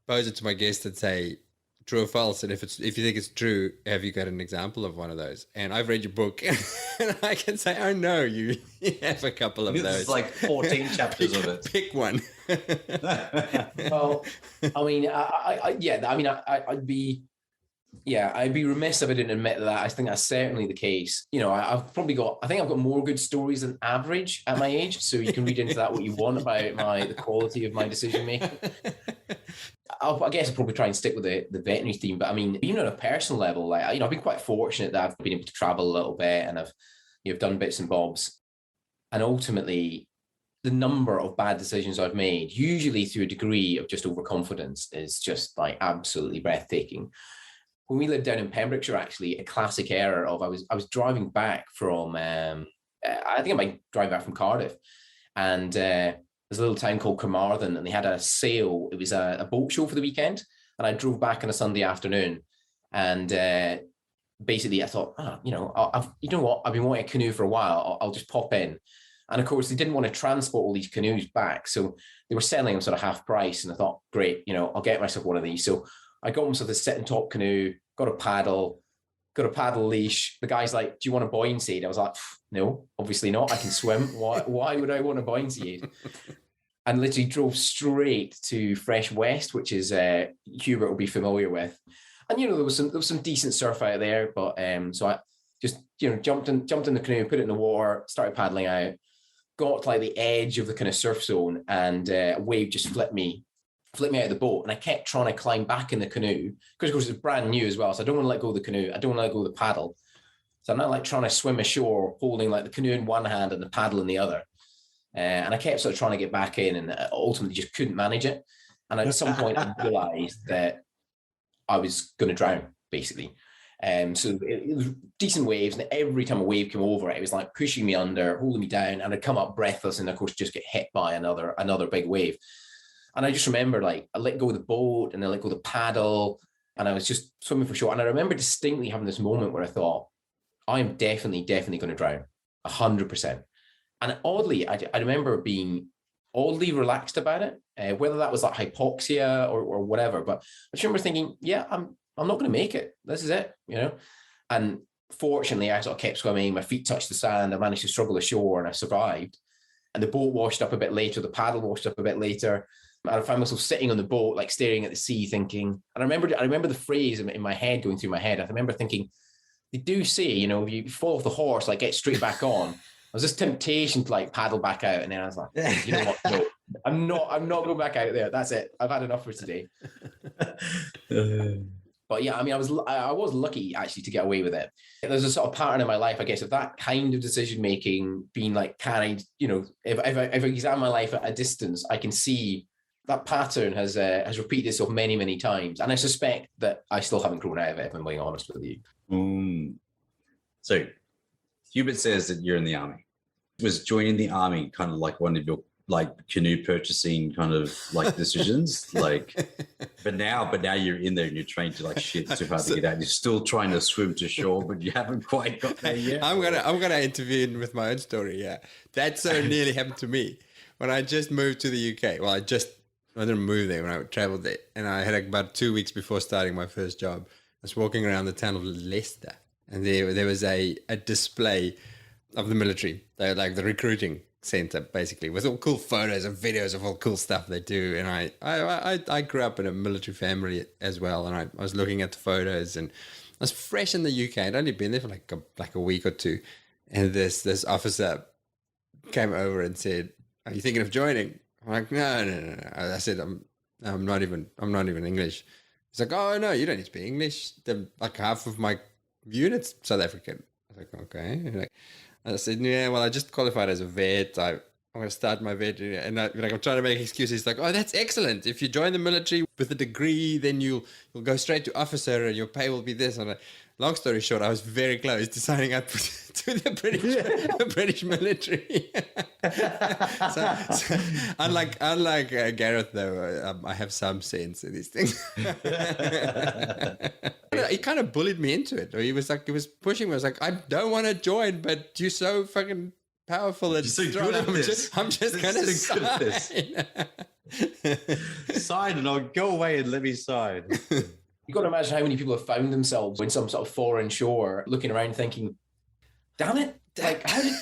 Speaker 1: pose it to my guests and say, true or false, and if you think it's true, have you got an example of one of those? And I've read your book, and I can say, oh no, you have a couple of those.
Speaker 2: It's like 14 chapters of it.
Speaker 1: Pick one.
Speaker 3: Well, I mean, I'd be remiss if I didn't admit that. I think that's certainly the case. You know, I think I've got more good stories than average at my age. So you can read into that what you want about the quality of my decision making. I guess I'll probably try and stick with the veterinary theme. But I mean, even on a personal level, like, I've been quite fortunate that I've been able to travel a little bit, and I've done bits and bobs. And ultimately, the number of bad decisions I've made, usually through a degree of just overconfidence, is just like absolutely breathtaking. When we lived down in Pembrokeshire, actually, a classic error of I was driving back from I think I might drive back from Cardiff, and there's a little town called Carmarthen, and they had a sale. It was a boat show for the weekend, and I drove back on a Sunday afternoon, and basically I thought, I've been wanting a canoe for a while. I'll just pop in, and of course they didn't want to transport all these canoes back, so they were selling them sort of half price, and I thought, great, I'll get myself one of these. So I got myself this sitting top canoe, got a paddle leash. The guy's like, do you want a buoyancy aid? I was like, no, obviously not. I can swim. Why would I want a buoyancy aid? And literally drove straight to Fresh West, which is Hubert will be familiar with. And there was some decent surf out there, but so I just jumped in the canoe, put it in the water, started paddling out, got to like the edge of the kind of surf zone, and a wave just flipped me out of the boat, and I kept trying to climb back in the canoe because of course it's brand new as well, so I don't want to let go of the canoe, I don't want to let go of the paddle, so I'm not like trying to swim ashore holding like the canoe in one hand and the paddle in the other, and I kept sort of trying to get back in, and ultimately just couldn't manage it. And at some point I realized that I was going to drown, basically. So it was decent waves, and every time a wave came over, it was like pushing me under, holding me down, and I'd come up breathless, and of course just get hit by another big wave. And I just remember, like, I let go of the boat, and I let go of the paddle, and I was just swimming for shore. And I remember distinctly having this moment where I thought, I am definitely going to drown, 100%. And oddly, I remember being oddly relaxed about it, whether that was like hypoxia or whatever. But I just remember thinking, yeah, I'm not going to make it. This is it, And fortunately, I sort of kept swimming. My feet touched the sand. I managed to struggle ashore, and I survived. And the boat washed up a bit later. The paddle washed up a bit later. And I found myself sitting on the boat, like staring at the sea, thinking. And I remember the phrase in my head going through my head. I remember thinking, they do say, if you fall off the horse, like get straight back on. I was this temptation to like paddle back out, and then I was like, you know what? No, I'm not going back out there. That's it. I've had enough for today. But yeah, I mean, I was lucky actually to get away with it. There's a sort of pattern in my life, I guess, of that kind of decision making being like carried. If I examine my life at a distance, I can see that pattern has repeated itself many, many times, and I suspect that I still haven't grown out of it, if I'm being honest with you.
Speaker 2: So, Hubert says that you're in the army. Was joining the army kind of like one of your like canoe purchasing kind of like decisions? but now you're in there and you're trained to like shit too hard to get out. You're still trying to swim to shore, but you haven't quite got there yet.
Speaker 1: I'm gonna intervene with my own story. Yeah, that so nearly happened to me when I just moved to the UK. Well, I didn't move there when I traveled there, and I had about 2 weeks before starting my first job. I was walking around the town of Leicester, and there was a display of the military. They're like the recruiting center, basically, with all cool photos and videos of all cool stuff they do. And I grew up in a military family as well, and I was looking at the photos, and I was fresh in the UK. I'd only been there for like a week or two, and this officer came over and said, "Are you thinking of joining?" I'm like, no. I said, I'm not even English. He's like, oh no, you don't need to speak English. Like half of my unit's South African. I was like, okay. I said, yeah, well, I just qualified as a vet. I I'm going to start my vet. And I'm trying to make excuses. He's like, oh, that's excellent. If you join the military with a degree, then you'll go straight to officer and your pay will be this. And long story short, I was very close to signing up to the British military. so unlike Gareth, though, I have some sense in these things. He kind of bullied me into it. He was pushing me. I was like, I don't want to join, but you're so fucking powerful and
Speaker 2: so
Speaker 1: strong.
Speaker 2: good at this.
Speaker 1: I'm just going to sign.
Speaker 2: Sign and I'll go away and let me sign.
Speaker 3: You've got to imagine how many people have found themselves in some sort of foreign shore looking around thinking, damn it, like how did...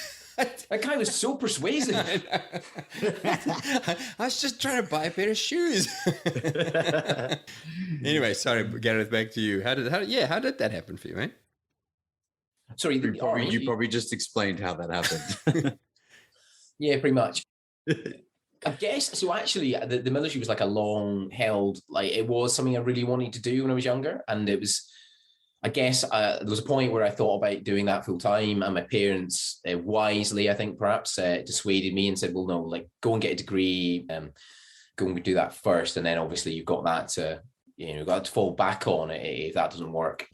Speaker 3: That guy was so persuasive.
Speaker 1: I was just trying to buy a pair of shoes. Anyway, sorry, Gareth, back to you. How did that happen for you, mate?
Speaker 3: Sorry,
Speaker 2: you probably just explained how that happened.
Speaker 3: Yeah, pretty much. I guess so. Actually, the military was like a long held, like it was something I really wanted to do when I was younger, and it was. I guess there was a point where I thought about doing that full time, and my parents wisely, I think, perhaps dissuaded me and said, "Well, no, like go and get a degree, go and do that first, and then obviously you've got that to, got to fall back on it if that doesn't work."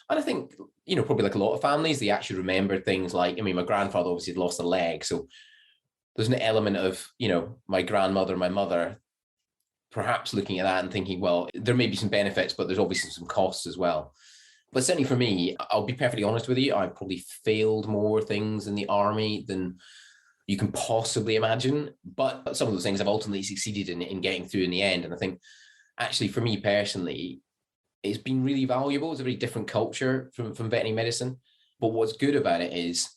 Speaker 3: And I think, probably like a lot of families, they actually remember things like, I mean, my grandfather obviously had lost a leg, so there's an element of, my grandmother, my mother, perhaps looking at that and thinking, well, there may be some benefits, but there's obviously some costs as well. But certainly for me, I'll be perfectly honest with you, I probably failed more things in the army than you can possibly imagine. But some of those things I've ultimately succeeded in getting through in the end. And I think actually for me personally, it's been really valuable. It's a very different culture from veterinary medicine. But what's good about it is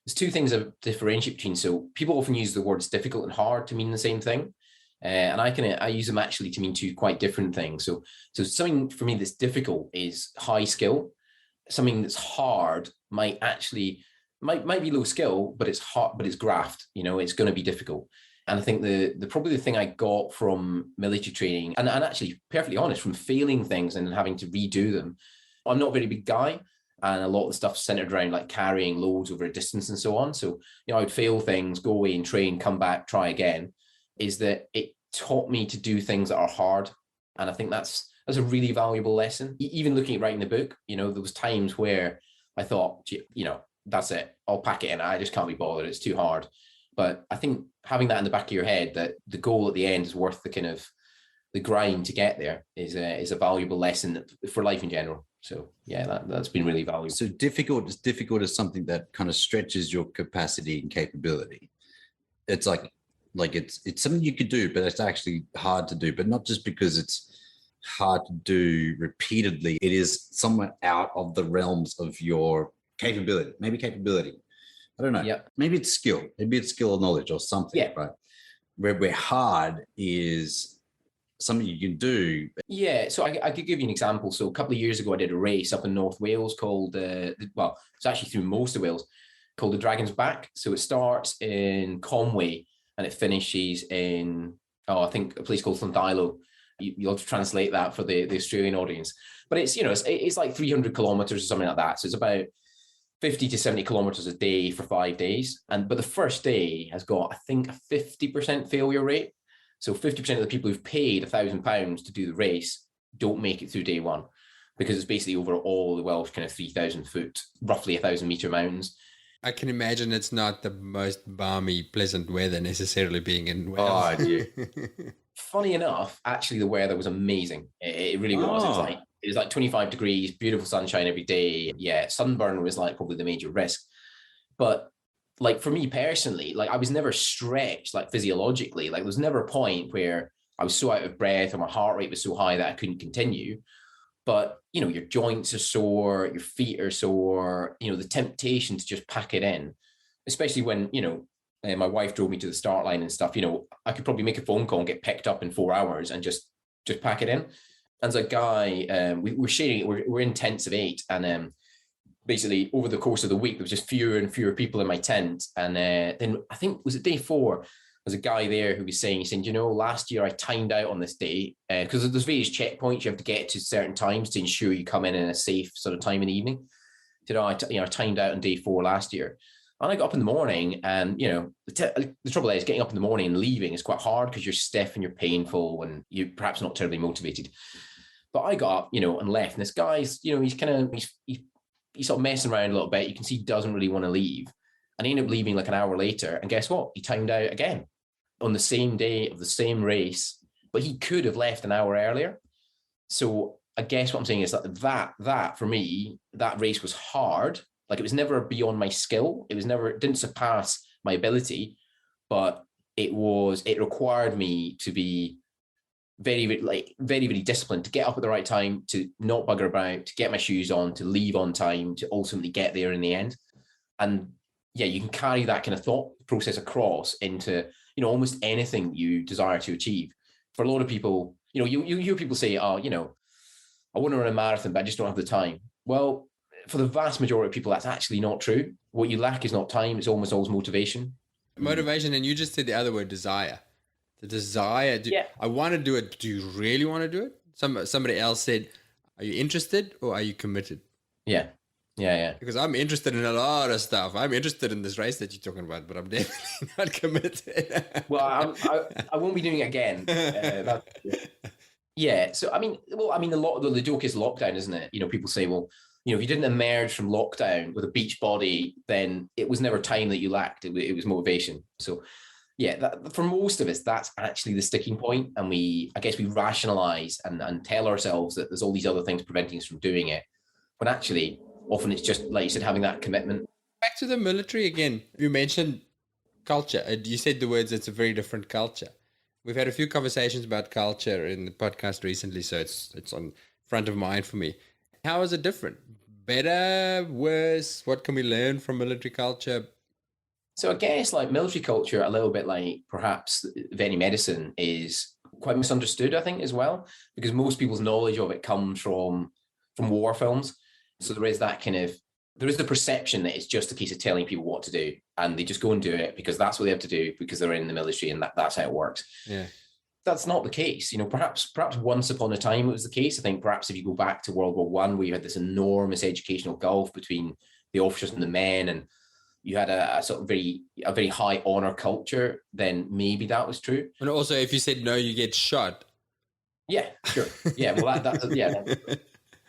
Speaker 3: there's two things that differentiate between. So people often use the words difficult and hard to mean the same thing. And I use them actually to mean two quite different things. So something for me that's difficult is high skill. Something that's hard might be low skill, but it's hard, but it's graft. It's going to be difficult. And I think the probably the thing I got from military training, and actually perfectly honest, from failing things and having to redo them. I'm not a very big guy, and a lot of the stuff centered around like carrying loads over a distance and so on. So I would fail things, go away and train, come back, try again. Is that it taught me to do things that are hard. And I think that's a really valuable lesson. Even looking at writing the book, there was times where I thought, that's it. I'll pack it in. I just can't be bothered. It's too hard. But I think having that in the back of your head, that the goal at the end is worth the kind of the grind to get there is a valuable lesson for life in general. So yeah, that's been really valuable.
Speaker 2: So difficult is something that kind of stretches your capacity and capability. It's like it's something you could do, but it's actually hard to do, but not just because it's hard to do repeatedly. It is somewhat out of the realms of your capability, maybe capability. I don't know.
Speaker 3: Yep.
Speaker 2: Maybe it's skill. Maybe it's skill or knowledge or something,
Speaker 3: yeah.
Speaker 2: Right? Where hard is something you can do.
Speaker 3: Yeah, so I could give you an example. So a couple of years ago, I did a race up in North Wales called, it's actually through most of Wales, called the Dragon's Back. So it starts in Conway and it finishes in, I think a place called Llandilo. You'll have to translate that for the Australian audience. But it's, it's like 300 kilometers or something like that. So it's about 50 to 70 kilometers a day for 5 days. But the first day has got, I think, a 50% failure rate. So 50% of the people who've paid £1,000 to do the race don't make it through day one, because it's basically over all the Welsh kind of 3,000 foot, roughly 1,000 meter mountains.
Speaker 1: I can imagine it's not the most balmy, pleasant weather necessarily being in Wales.
Speaker 2: Oh, yeah.
Speaker 3: Funny enough, actually, the weather was amazing. It really was. It was like 25 degrees, beautiful sunshine every day. Yeah, sunburn was like probably the major risk. But like for me personally, like I was never stretched like physiologically. Like there was never a point where I was so out of breath or my heart rate was so high that I couldn't continue. But, your joints are sore, your feet are sore, the temptation to just pack it in, especially when, my wife drove me to the start line and stuff, I could probably make a phone call and get picked up in 4 hours and just pack it in. And as a guy, we're sharing, we're in tents of 8. And basically over the course of the week, there was just fewer and fewer people in my tent. And then I think, was it day 4? There's a guy there who was saying, last year I timed out on this day because there's various checkpoints you have to get to certain times to ensure you come in a safe sort of time in the evening. I timed out on day 4 last year. And I got up in the morning, and the trouble is getting up in the morning and leaving is quite hard because you're stiff and you're painful and you're perhaps not terribly motivated. But I got up, and left. And this guy's, he's sort of messing around a little bit. You can see he doesn't really want to leave. And he ended up leaving like an hour later. And guess what? He timed out again on the same day of the same race, but he could have left an hour earlier. So I guess what I'm saying is that for me, that race was hard. Like, it was never beyond my skill. It didn't surpass my ability, but it required me to be very, very disciplined, to get up at the right time, to not bugger about, to get my shoes on, to leave on time, to ultimately get there in the end. And yeah, you can carry that kind of thought process across into, almost anything you desire to achieve. For a lot of people, you hear people say, oh, I want to run a marathon, but I just don't have the time. Well, for the vast majority of people, that's actually not true. What you lack is not time. It's almost always motivation.
Speaker 1: Motivation. And you just said the other word, desire. The desire. I want to do it. Do you really want to do it? Somebody else said, are you interested or are you committed?
Speaker 3: Yeah.
Speaker 1: Because I'm interested in a lot of stuff. I'm interested in this race that you're talking about, but I'm definitely not committed.
Speaker 3: Well, I won't be doing it again. Yeah. So, a lot of the joke is lockdown, isn't it? People say, well, if you didn't emerge from lockdown with a beach body, then it was never time that you lacked. It was motivation. So, yeah, for most of us, that's actually the sticking point. And I guess we rationalize and tell ourselves that there's all these other things preventing us from doing it. But actually, often it's just, like you said, having that commitment.
Speaker 1: Back to the military again. You mentioned culture. You said the words, it's a very different culture. We've had a few conversations about culture in the podcast recently, so it's on front of mind for me. How is it different? Better? Worse? What can we learn from military culture?
Speaker 3: So I guess like military culture, a little bit like perhaps veterinary medicine, is quite misunderstood, I think, as well, because most people's knowledge of it comes from war films. So there is the perception that it's just a case of telling people what to do, and they just go and do it because that's what they have to do because they're in the military, and that's how it works.
Speaker 1: Yeah.
Speaker 3: That's not the case. Perhaps once upon a time it was the case. I think perhaps if you go back to World War I, where you had this enormous educational gulf between the officers and the men, and you had a sort of a very high honor culture, then maybe that was true.
Speaker 1: And also, if you said no, you get shot.
Speaker 3: Yeah, sure. Yeah, well, that's yeah.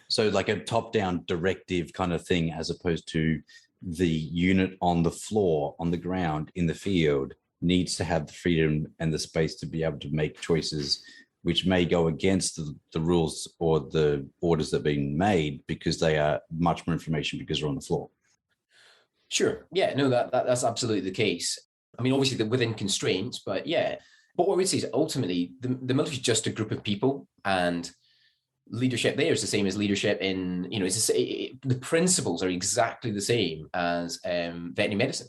Speaker 2: So like a top-down directive kind of thing, as opposed to the unit on the floor, on the ground, in the field, needs to have the freedom and the space to be able to make choices which may go against the rules or the orders that are being made because they are much more information because they're on the floor.
Speaker 3: Sure. Yeah, no, that's absolutely the case. Obviously within constraints, but yeah. But what I would say is ultimately the military is just a group of people, and leadership there is the same as leadership in, the principles are exactly the same as veterinary medicine.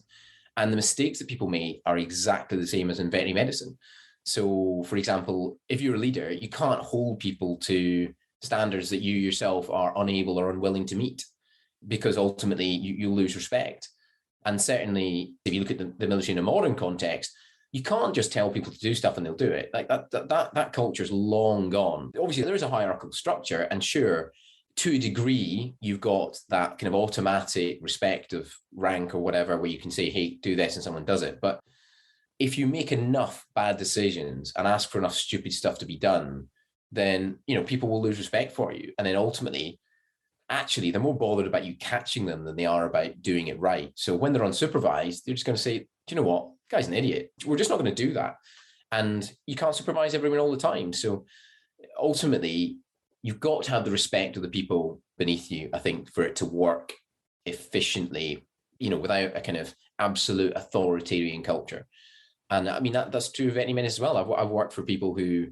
Speaker 3: And the mistakes that people make are exactly the same as in veterinary medicine. So, for example, if you're a leader, you can't hold people to standards that you yourself are unable or unwilling to meet, because ultimately you'll lose respect. And certainly, if you look at the military in a modern context, you can't just tell people to do stuff and they'll do it. Like that culture is long gone. Obviously, there is a hierarchical structure, and sure, to a degree, you've got that kind of automatic respect of rank or whatever, where you can say, hey, do this, and someone does it. But if you make enough bad decisions and ask for enough stupid stuff to be done, then, people will lose respect for you. And then ultimately, actually, they're more bothered about you catching them than they are about doing it right. So when they're unsupervised, they're just going to say, do you know what? The guy's an idiot. We're just not going to do that. And you can't supervise everyone all the time. So ultimately, you've got to have the respect of the people beneath you, I think, for it to work efficiently, without a kind of absolute authoritarian culture. And that's true of veterinary medicine as well. I've worked for people who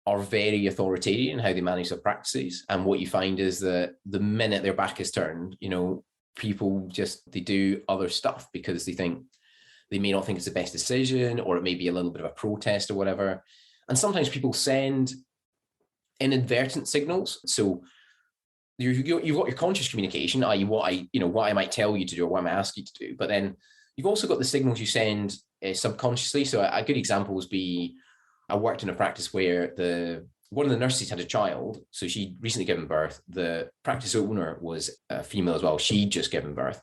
Speaker 3: are very authoritarian in how they manage their practices. And what you find is that the minute their back is turned, people they do other stuff because they may not think it's the best decision, or it may be a little bit of a protest or whatever. And sometimes people send inadvertent signals. So you've got your conscious communication, i.e. what I might tell you to do or what I might ask you to do. But then you've also got the signals you send subconsciously. So a good example would be, I worked in a practice where one of the nurses had a child. So she'd recently given birth. The practice owner was a female as well. She'd just given birth.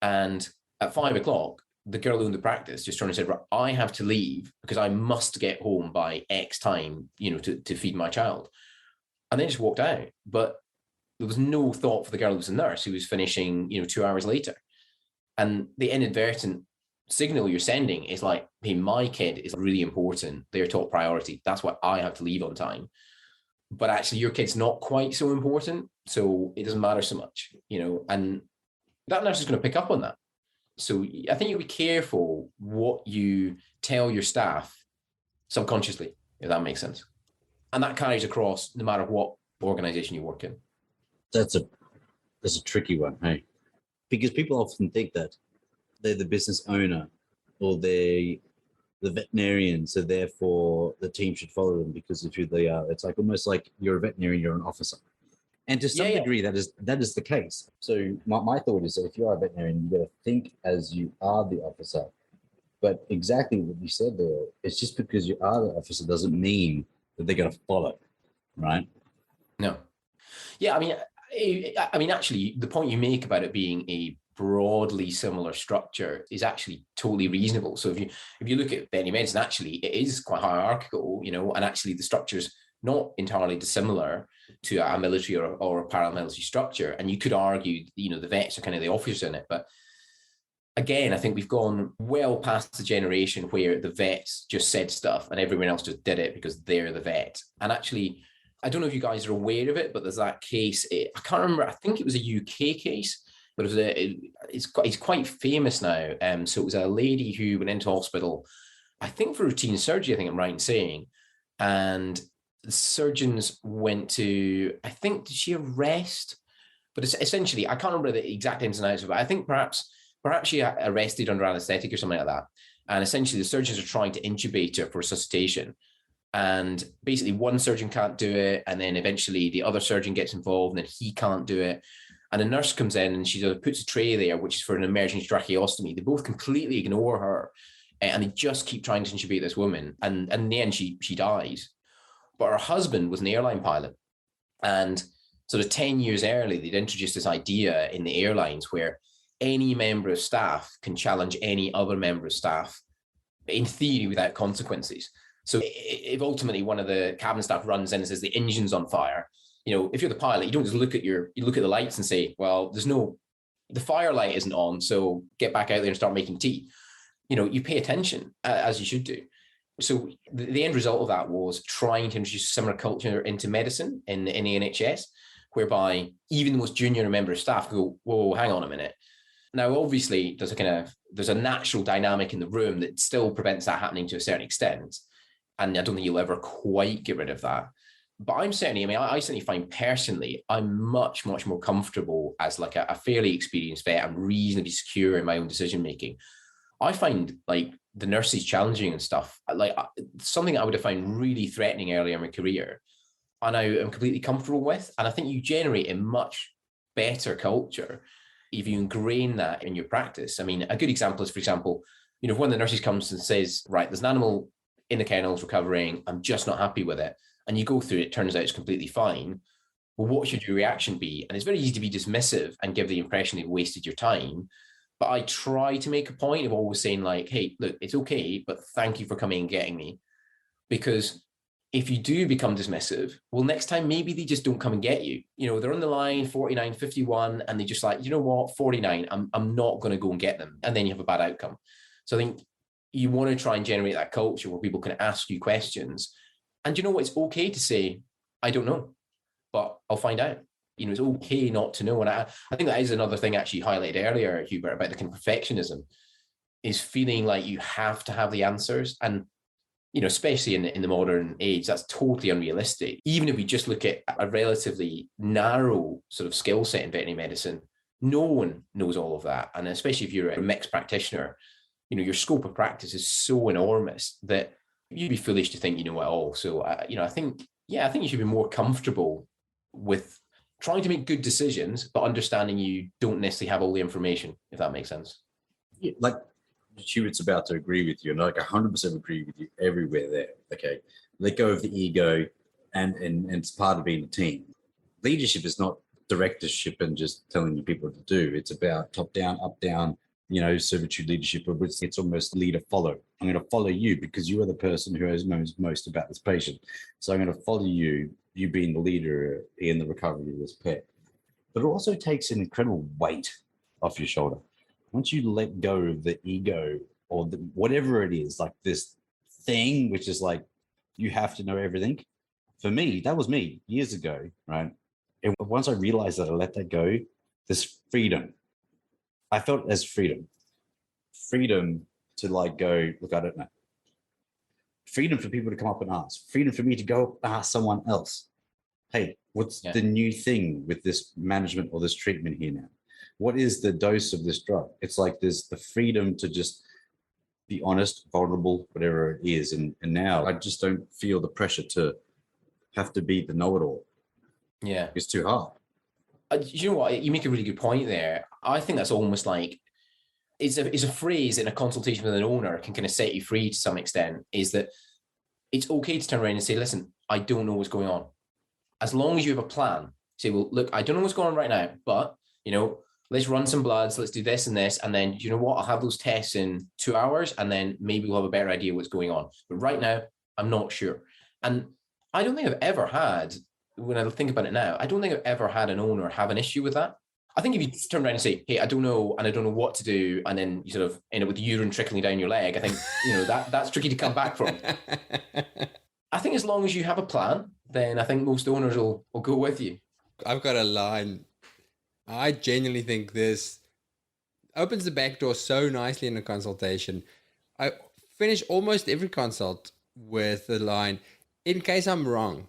Speaker 3: And At 5 o'clock, the girl who owned the practice just turned and said, right, I have to leave because I must get home by X time, to feed my child. And then just walked out. But there was no thought for the girl who was a nurse who was finishing, 2 hours later. And the inadvertent signal you're sending is like, hey, my kid is really important. They're top priority. That's why I have to leave on time. But actually your kid's not quite so important. So it doesn't matter so much, and that nurse is going to pick up on that. So I think you'll be careful what you tell your staff subconsciously, if that makes sense. And that carries across no matter what organization you work in.
Speaker 2: That's a tricky one, hey? Because people often think that they're the business owner or they're the veterinarian, so therefore the team should follow them because of who they are. It's like almost like you're a veterinarian, you're an officer. And to some degree, that is the case. So my thought is that if you are a veterinarian, you got to think as you are the officer. But exactly what you said there, it's just because you are the officer doesn't mean that they're going to follow, right?
Speaker 3: No. Yeah, I mean, actually, the point you make about it being a broadly similar structure is actually totally reasonable. So if you look at veterinary medicine, actually, it is quite hierarchical, and actually the structure's not entirely dissimilar to a military or a paramilitary structure. And you could argue, the vets are kind of the officers in it. But again, I think we've gone well past the generation where the vets just said stuff and everyone else just did it because they're the vet. And actually, I don't know if you guys are aware of it, but there's that case. I can't remember. I think it was a UK case, but it's quite famous now. So it was a lady who went into hospital, I think for routine surgery, I think I'm right in saying. And the surgeons went to, I think, did she arrest? But it's essentially, I can't remember the exact ins and outs of it. I think perhaps she arrested under anesthetic or something like that. And essentially the surgeons are trying to intubate her for resuscitation. And basically one surgeon can't do it. And then eventually the other surgeon gets involved and then he can't do it. And a nurse comes in and she puts a tray there, which is for an emergency tracheostomy. They both completely ignore her and they just keep trying to intubate this woman. And in the end, she dies. But her husband was an airline pilot. And sort of 10 years early, they'd introduced this idea in the airlines where any member of staff can challenge any other member of staff, in theory, without consequences. So if ultimately one of the cabin staff runs in and says the engine's on fire, if you're the pilot, you don't just look at the lights and say, well, the fire light isn't on, so get back out there and start making tea. You pay attention, as you should do. So the end result of that was trying to introduce similar culture into medicine in the NHS, whereby even the most junior member of staff go, whoa, hang on a minute. Now, obviously, there's a natural dynamic in the room that still prevents that happening to a certain extent. And I don't think you'll ever quite get rid of that. But I certainly find personally, I'm much, much more comfortable as like a fairly experienced vet. I'm reasonably secure in my own decision-making. I find like the nurses challenging and stuff, like something I would have found really threatening earlier in my career. And I am completely comfortable with. And I think you generate a much better culture if you ingrain that in your practice. I mean, a good example is, for example, if one of the nurses comes and says, right, there's an animal in the kennels recovering, I'm just not happy with it. And you go through it, turns out it's completely fine. Well, what should your reaction be? And it's very easy to be dismissive and give the impression they've wasted your time. But I try to make a point of always saying like, hey, look, it's okay, but thank you for coming and getting me. Because if you do become dismissive, well, next time, maybe they just don't come and get you. They're on the line 49, 51, and they just like, you know what, 49, I'm not going to go and get them. And then you have a bad outcome. So I think you want to try and generate that culture where people can ask you questions. And it's okay to say, I don't know, but I'll find out. It's okay not to know. And I think that is another thing actually highlighted earlier, Hubert, about the kind of perfectionism, is feeling like you have to have the answers. And, especially in the modern age, that's totally unrealistic. Even if we just look at a relatively narrow sort of skill set in veterinary medicine, no one knows all of that. And especially if you're a mixed practitioner, your scope of practice is so enormous that you'd be foolish to think you know it all. So, I think you should be more comfortable with trying to make good decisions, but understanding you don't necessarily have all the information, if that makes sense.
Speaker 2: Yeah, like Stuart's about to agree with you, and like 100% agree with you everywhere there. Okay, let go of the ego, and it's part of being a team. Leadership is not directorship and just telling you people what to do. It's about top down, up down, servitude leadership, of which it's almost leader follow. I'm going to follow you because you are the person who knows most about this patient. So I'm going to follow you being the leader in the recovery of this pet. But it also takes an incredible weight off your shoulder. Once you let go of the ego or whatever it is, like this thing, which is like, you have to know everything. For me, that was me years ago, right? And once I realized that I let that go, this freedom, I felt as freedom to like go, look, I don't know. Freedom for people to come up and ask. Freedom for me to go ask someone else. Hey, what's the new thing with this management or this treatment here now? What is the dose of this drug? It's like there's the freedom to just be honest, vulnerable, whatever it is. And now I just don't feel the pressure to have to be the know-it-all.
Speaker 3: Yeah.
Speaker 2: It's too hard.
Speaker 3: You know what? You make a really good point there. I think that's almost like it's a phrase in a consultation with an owner can kind of set you free to some extent, is that it's okay to turn around and say, listen, I don't know what's going on. As long as you have a plan, say, well, look, I don't know what's going on right now, but, let's run some bloods, let's do this and this. And then, you know what? I'll have those tests in 2 hours and then maybe we'll have a better idea what's going on. But right now, I'm not sure. And I don't think I've ever had, when I think about it now, I don't think I've ever had an owner have an issue with that. I think if you turn around and say, hey, I don't know, and I don't know what to do, and then you sort of end up with urine trickling down your leg, I think, that's tricky to come back from. I think as long as you have a plan, then I think most owners will go with you.
Speaker 1: I've got a line. I genuinely think this opens the back door so nicely in a consultation. I finish almost every consult with the line, in case I'm wrong.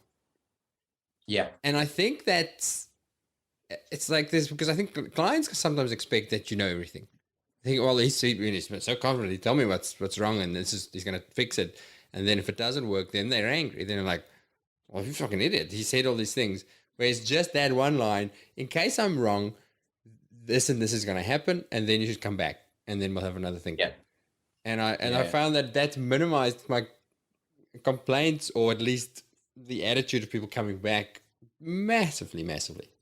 Speaker 3: Yeah.
Speaker 1: And I think it's like this because I think clients sometimes expect that you know everything. I think, well, he's so confident. He tell me what's wrong and he's going to fix it. And then if it doesn't work, then they're angry. Then they're like, well, you fucking idiot. He said all these things. Whereas just that one line, in case I'm wrong, this and this is going to happen. And then you should come back and then we'll have another thing.
Speaker 3: Yeah.
Speaker 1: And I found that that's minimized my complaints, or at least the attitude of people coming back massively.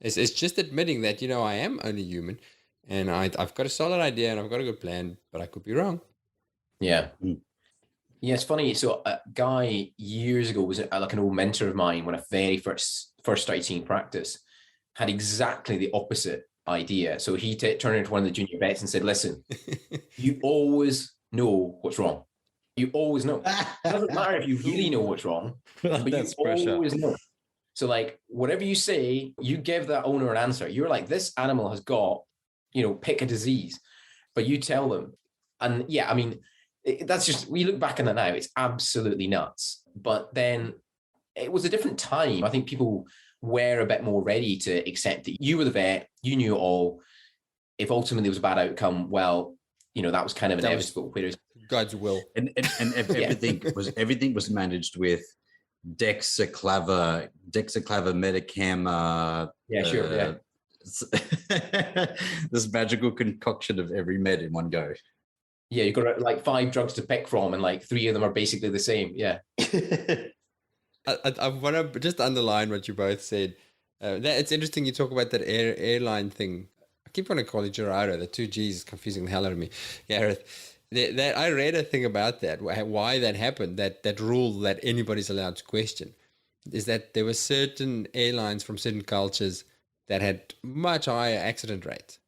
Speaker 1: It's just admitting that, I am only human and I've got a solid idea and I've got a good plan, but I could be wrong.
Speaker 3: Yeah. Yeah, it's funny. So a guy years ago was like an old mentor of mine when I very first started seeing practice, had exactly the opposite idea. So he turned into one of the junior vets and said, listen, you always know what's wrong. You always know. It doesn't matter if you really know what's wrong, but you always know. So like whatever you say, you give that owner an answer. You're like, this animal has got, pick a disease, but you tell them. And yeah, I mean, that's just, we look back on that now, it's absolutely nuts. But then it was a different time. I think people were a bit more ready to accept that you were the vet, you knew it all. If ultimately there was a bad outcome, well, that was kind of inevitable. Whereas
Speaker 1: God's will.
Speaker 2: And everything was managed with Dexaclava, Metacam.
Speaker 3: Yeah.
Speaker 2: This magical concoction of every med in one go.
Speaker 3: Yeah, you've got like 5 drugs to pick from, and like 3 of them are basically the same. Yeah.
Speaker 1: I want to just underline what you both said. It's interesting you talk about that airline thing. I keep wanting to call it Gerardo. The 2 G's is confusing the hell out of me. Gareth, that I read a thing about that, why that happened, that rule that anybody's allowed to question, is that there were certain airlines from certain cultures that had much higher accident rates.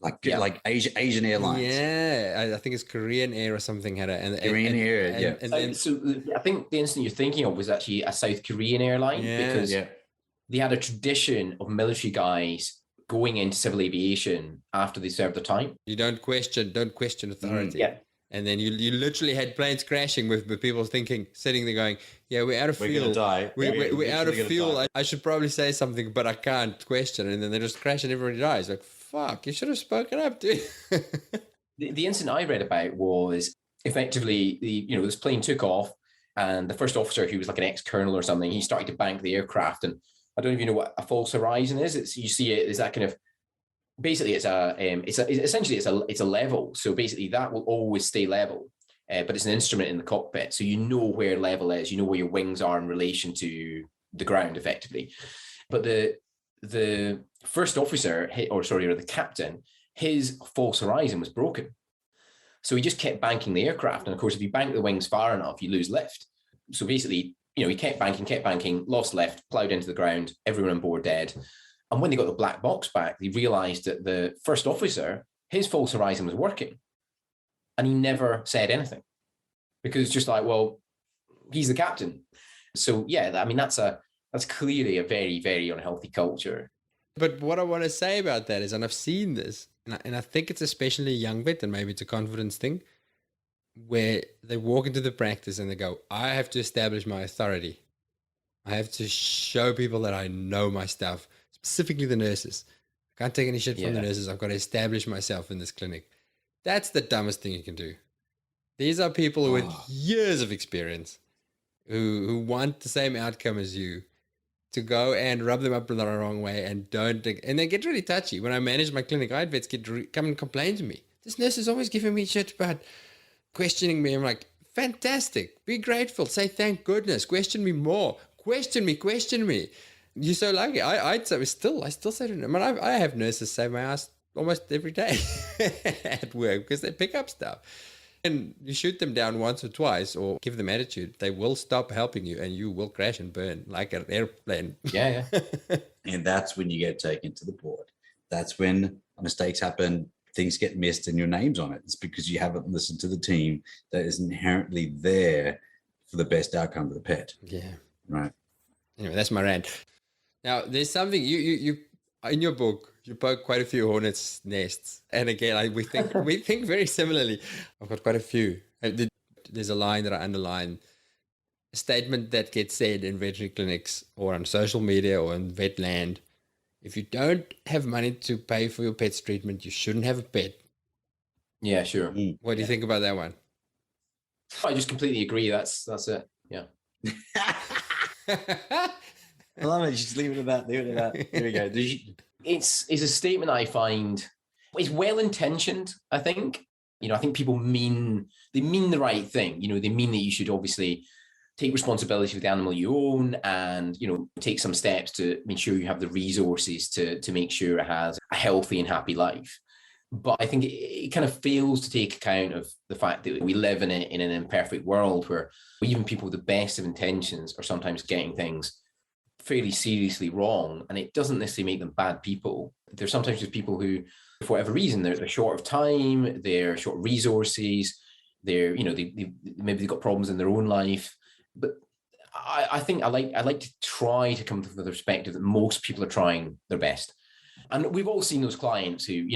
Speaker 2: Like Asian Airlines.
Speaker 3: Yeah,
Speaker 1: I think it's Korean Air or something had
Speaker 2: Korean Air. Yeah.
Speaker 3: And then, so I think the incident you're thinking of was actually a South Korean airline, because they had a tradition of military guys going into civil aviation after they served their time.
Speaker 1: You don't question authority.
Speaker 3: Yeah.
Speaker 1: And then you literally had planes crashing with people sitting there going, yeah, we're out of fuel.
Speaker 2: We're going to die.
Speaker 1: We're out of fuel. I should probably say something, but I can't question. And then they just crash and everybody dies. Like, fuck, you should have spoken up, dude.
Speaker 3: The incident I read about was effectively this plane took off, and the first officer, who was like an ex-colonel or something, he started to bank the aircraft. And I don't know if you know what a false horizon is. You see it as that kind of, basically it's a level. So basically that will always stay level, but it's an instrument in the cockpit. So you know where level is, you know where your wings are in relation to the ground effectively. But the first officer or the captain his false horizon was broken. So he just kept banking the aircraft. And of course, if you bank the wings far enough, you lose lift. So basically, he kept banking, lost lift, plowed into the ground, everyone on board dead. And when they got the black box back, they realized that the first officer, his false horizon was working. And he never said anything because it's just like, well, he's the captain. So yeah, I mean, that's clearly a very, very unhealthy culture.
Speaker 1: But what I want to say about that is, and I've seen this, and I think it's especially a young vet, and maybe it's a confidence thing, where they walk into the practice and they go, I have to establish my authority. I have to show people that I know my stuff, specifically the nurses. I can't take any shit from the nurses. I've got to establish myself in this clinic. That's the dumbest thing you can do. These are people with years of experience who want the same outcome as you, to go and rub them up in the wrong way and they get really touchy. When I manage my clinic, I had vets come and complain to me. This nurse is always giving me shit about questioning me. I'm like, fantastic. Be grateful. Say thank goodness. Question me more. Question me. You're so lucky. I still say to them, I have nurses save my ass almost every day at work because they pick up stuff. And you shoot them down once or twice or give them attitude, they will stop helping you and you will crash and burn like an airplane.
Speaker 3: Yeah.
Speaker 2: And that's when you get taken to the board. That's when mistakes happen, things get missed and your name's on it. It's because you haven't listened to the team that is inherently there for the best outcome of the pet.
Speaker 1: Yeah.
Speaker 2: Right.
Speaker 1: Anyway, that's my rant. Now, there's something you in your book, you poke quite a few hornets' nests. And again, we think very similarly. I've got quite a few. There's a line that I underline. A statement that gets said in veterinary clinics or on social media or in vet land. If you don't have money to pay for your pet's treatment, you shouldn't have a pet.
Speaker 3: Yeah, sure.
Speaker 1: What do you think about that one?
Speaker 3: I just completely agree. That's it. Yeah.
Speaker 2: I love it. Just leave it at that. Here we go.
Speaker 3: It's a statement I find is well intentioned. I think I think people mean the right thing. They mean that you should obviously take responsibility for the animal you own and take some steps to make sure you have the resources to make sure it has a healthy and happy life. But I think it kind of fails to take account of the fact that we live in an imperfect world where even people with the best of intentions are sometimes getting things fairly seriously wrong, and it doesn't necessarily make them bad people. They're sometimes just people who, for whatever reason, they're short of time, they're short of resources, maybe they've got problems in their own life. But I think I like to try to come from the perspective that most people are trying their best, and we've all seen those clients who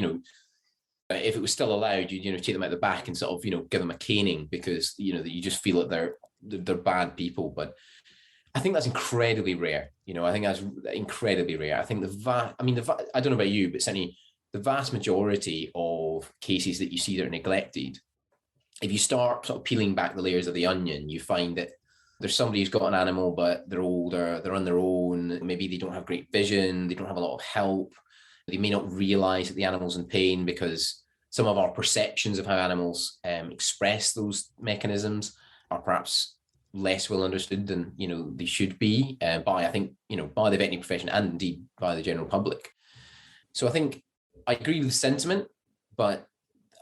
Speaker 3: if it was still allowed, you take them out the back and sort of give them a caning because that you just feel that they're bad people. But I think that's incredibly rare. I think that's incredibly rare. I think I don't know about you, but certainly the vast majority of cases that you see that are neglected, if you start sort of peeling back the layers of the onion, you find that there's somebody who's got an animal, but they're older, they're on their own, maybe they don't have great vision, they don't have a lot of help, they may not realize that the animal's in pain because some of our perceptions of how animals express those mechanisms are perhaps less well understood than they should be by, I think, by the veterinary profession and indeed by the general public. So I think I agree with the sentiment, but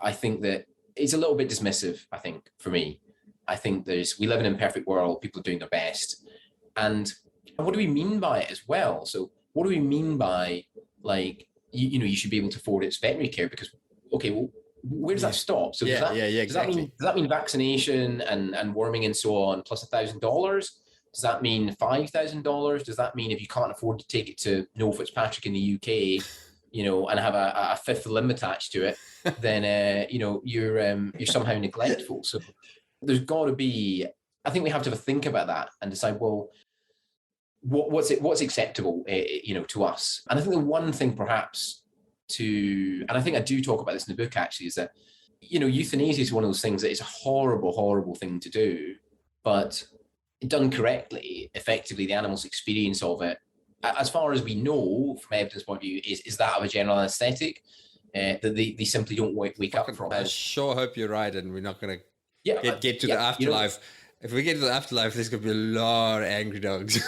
Speaker 3: I think that it's a little bit dismissive. I think for me, I think we live in an imperfect world, people are doing their best. And what do we mean by it as well? So what do we mean by you should be able to afford its veterinary care? Because okay, well, where does that stop? So
Speaker 1: exactly.
Speaker 3: Does that mean vaccination and worming and so on plus $1,000? Does that mean $5,000? Does that mean if you can't afford to take it to Noel Fitzpatrick in the UK, and have a fifth limb attached to it, then you're somehow neglectful? So there's got to be. I think we have to have a think about that and decide, well, what's acceptable, to us. And I think the one thing perhaps and I think I do talk about this in the book actually, is that, euthanasia is one of those things that is a horrible, horrible thing to do, but done correctly, effectively, the animal's experience of it, as far as we know from evidence point of view, is that of a general anesthetic that they simply don't wake up from.
Speaker 1: I sure hope you're right, and we're not going to get to the afterlife. If we get to the afterlife, there's going to be a lot of angry dogs.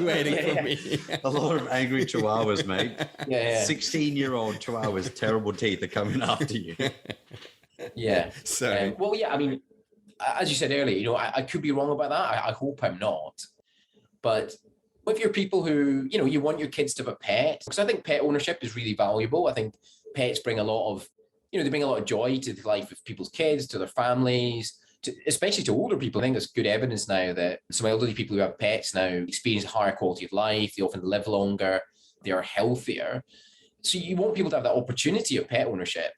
Speaker 1: waiting for
Speaker 3: Yeah.
Speaker 1: me.
Speaker 2: A lot of angry chihuahuas, mate.
Speaker 3: Yeah.
Speaker 2: 16-year-old chihuahuas, terrible teeth are coming after you.
Speaker 3: Yeah.
Speaker 1: Sorry.
Speaker 3: Well, yeah, I mean, as you said earlier, you know, I could be wrong about that. I hope I'm not. But if you're people who, you know, you want your kids to have a pet, because I think pet ownership is really valuable. I think pets bring a lot of, you know, they bring a lot of joy to the life of people's kids, to their families, especially to older people. I think there's good evidence now that some elderly people who have pets now experience a higher quality of life. They often live longer. They are healthier. So you want people to have that opportunity of pet ownership,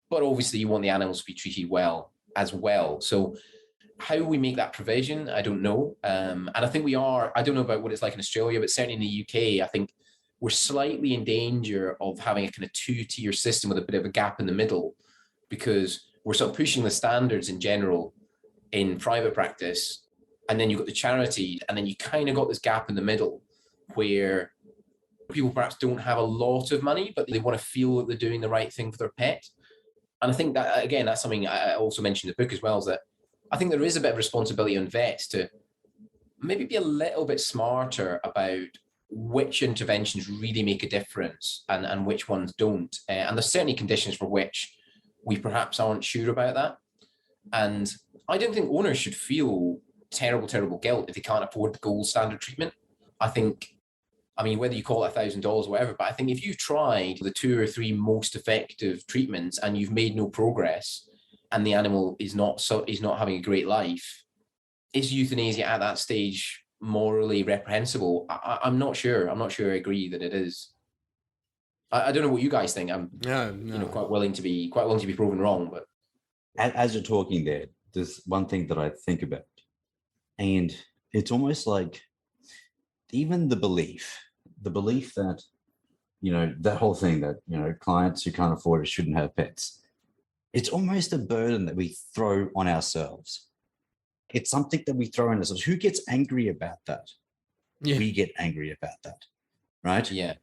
Speaker 3: but obviously you want the animals to be treated well as well. So how we make that provision, I don't know. And I think we are, I don't know about what it's like in Australia, but certainly in the UK, I think we're slightly in danger of having a kind of two-tier system with a bit of a gap in the middle, because we're sort of pushing the standards in general in private practice. And then you've got the charity, and then you kind of got this gap in the middle where people perhaps don't have a lot of money, but they want to feel that they're doing the right thing for their pet. And I think that, again, that's something I also mentioned in the book as well, is that I think there is a bit of responsibility on vets to maybe be a little bit smarter about which interventions really make a difference and which ones don't. And there's certainly conditions for which we perhaps aren't sure about that. And I don't think owners should feel terrible guilt if they can't afford the gold standard treatment. I think, I mean, whether you call it $1,000 or whatever, but I think if you've tried the 2 or 3 most effective treatments and you've made no progress, and the animal is not having a great life, is euthanasia at that stage morally reprehensible? I'm not sure. I'm not sure I agree that it is. I don't know what you guys think. I'm
Speaker 1: No.
Speaker 3: you know, quite willing to be proven wrong. But
Speaker 2: As you're talking there's one thing that I think about, and it's almost like even the belief that, you know, that whole thing that, you know, clients who can't afford it shouldn't have pets. It's almost a burden that we throw on ourselves. It's something that we throw on ourselves. Who gets angry about that?
Speaker 1: Yeah.
Speaker 2: We get angry about that, right?
Speaker 3: yeah,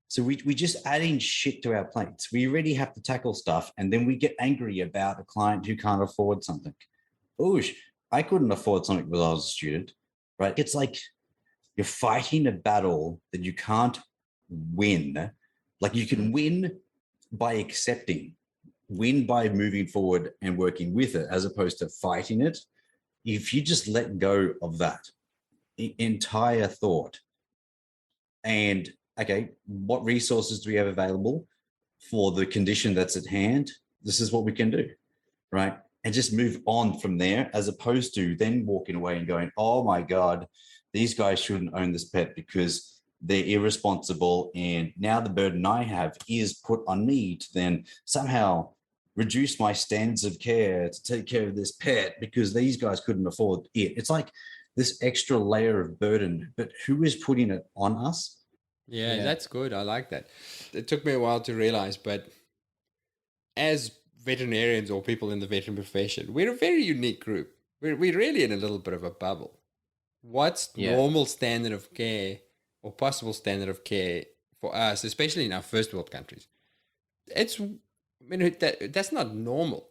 Speaker 2: So we just adding shit to our plates. We already have to tackle stuff, and then we get angry about a client who can't afford something. Oosh, I couldn't afford something when I was a student, right? It's like you're fighting a battle that you can't win. Like you can win by accepting, win by moving forward and working with it, as opposed to fighting it. If you just let go of that entire thought and, okay, what resources do we have available for the condition that's at hand? This is what we can do, right? And just move on from there, as opposed to then walking away and going, oh my God, these guys shouldn't own this pet because they're irresponsible. And now the burden I have is put on me to then somehow reduce my standards of care to take care of this pet because these guys couldn't afford it. It's like this extra layer of burden, but who is putting it on us?
Speaker 1: Yeah, that's good. I like that. It took me a while to realize, but as veterinarians or people in the veterinary profession, we're a very unique group. We're really in a little bit of a bubble. What's normal standard of care or possible standard of care for us, especially in our first world countries? That's not normal.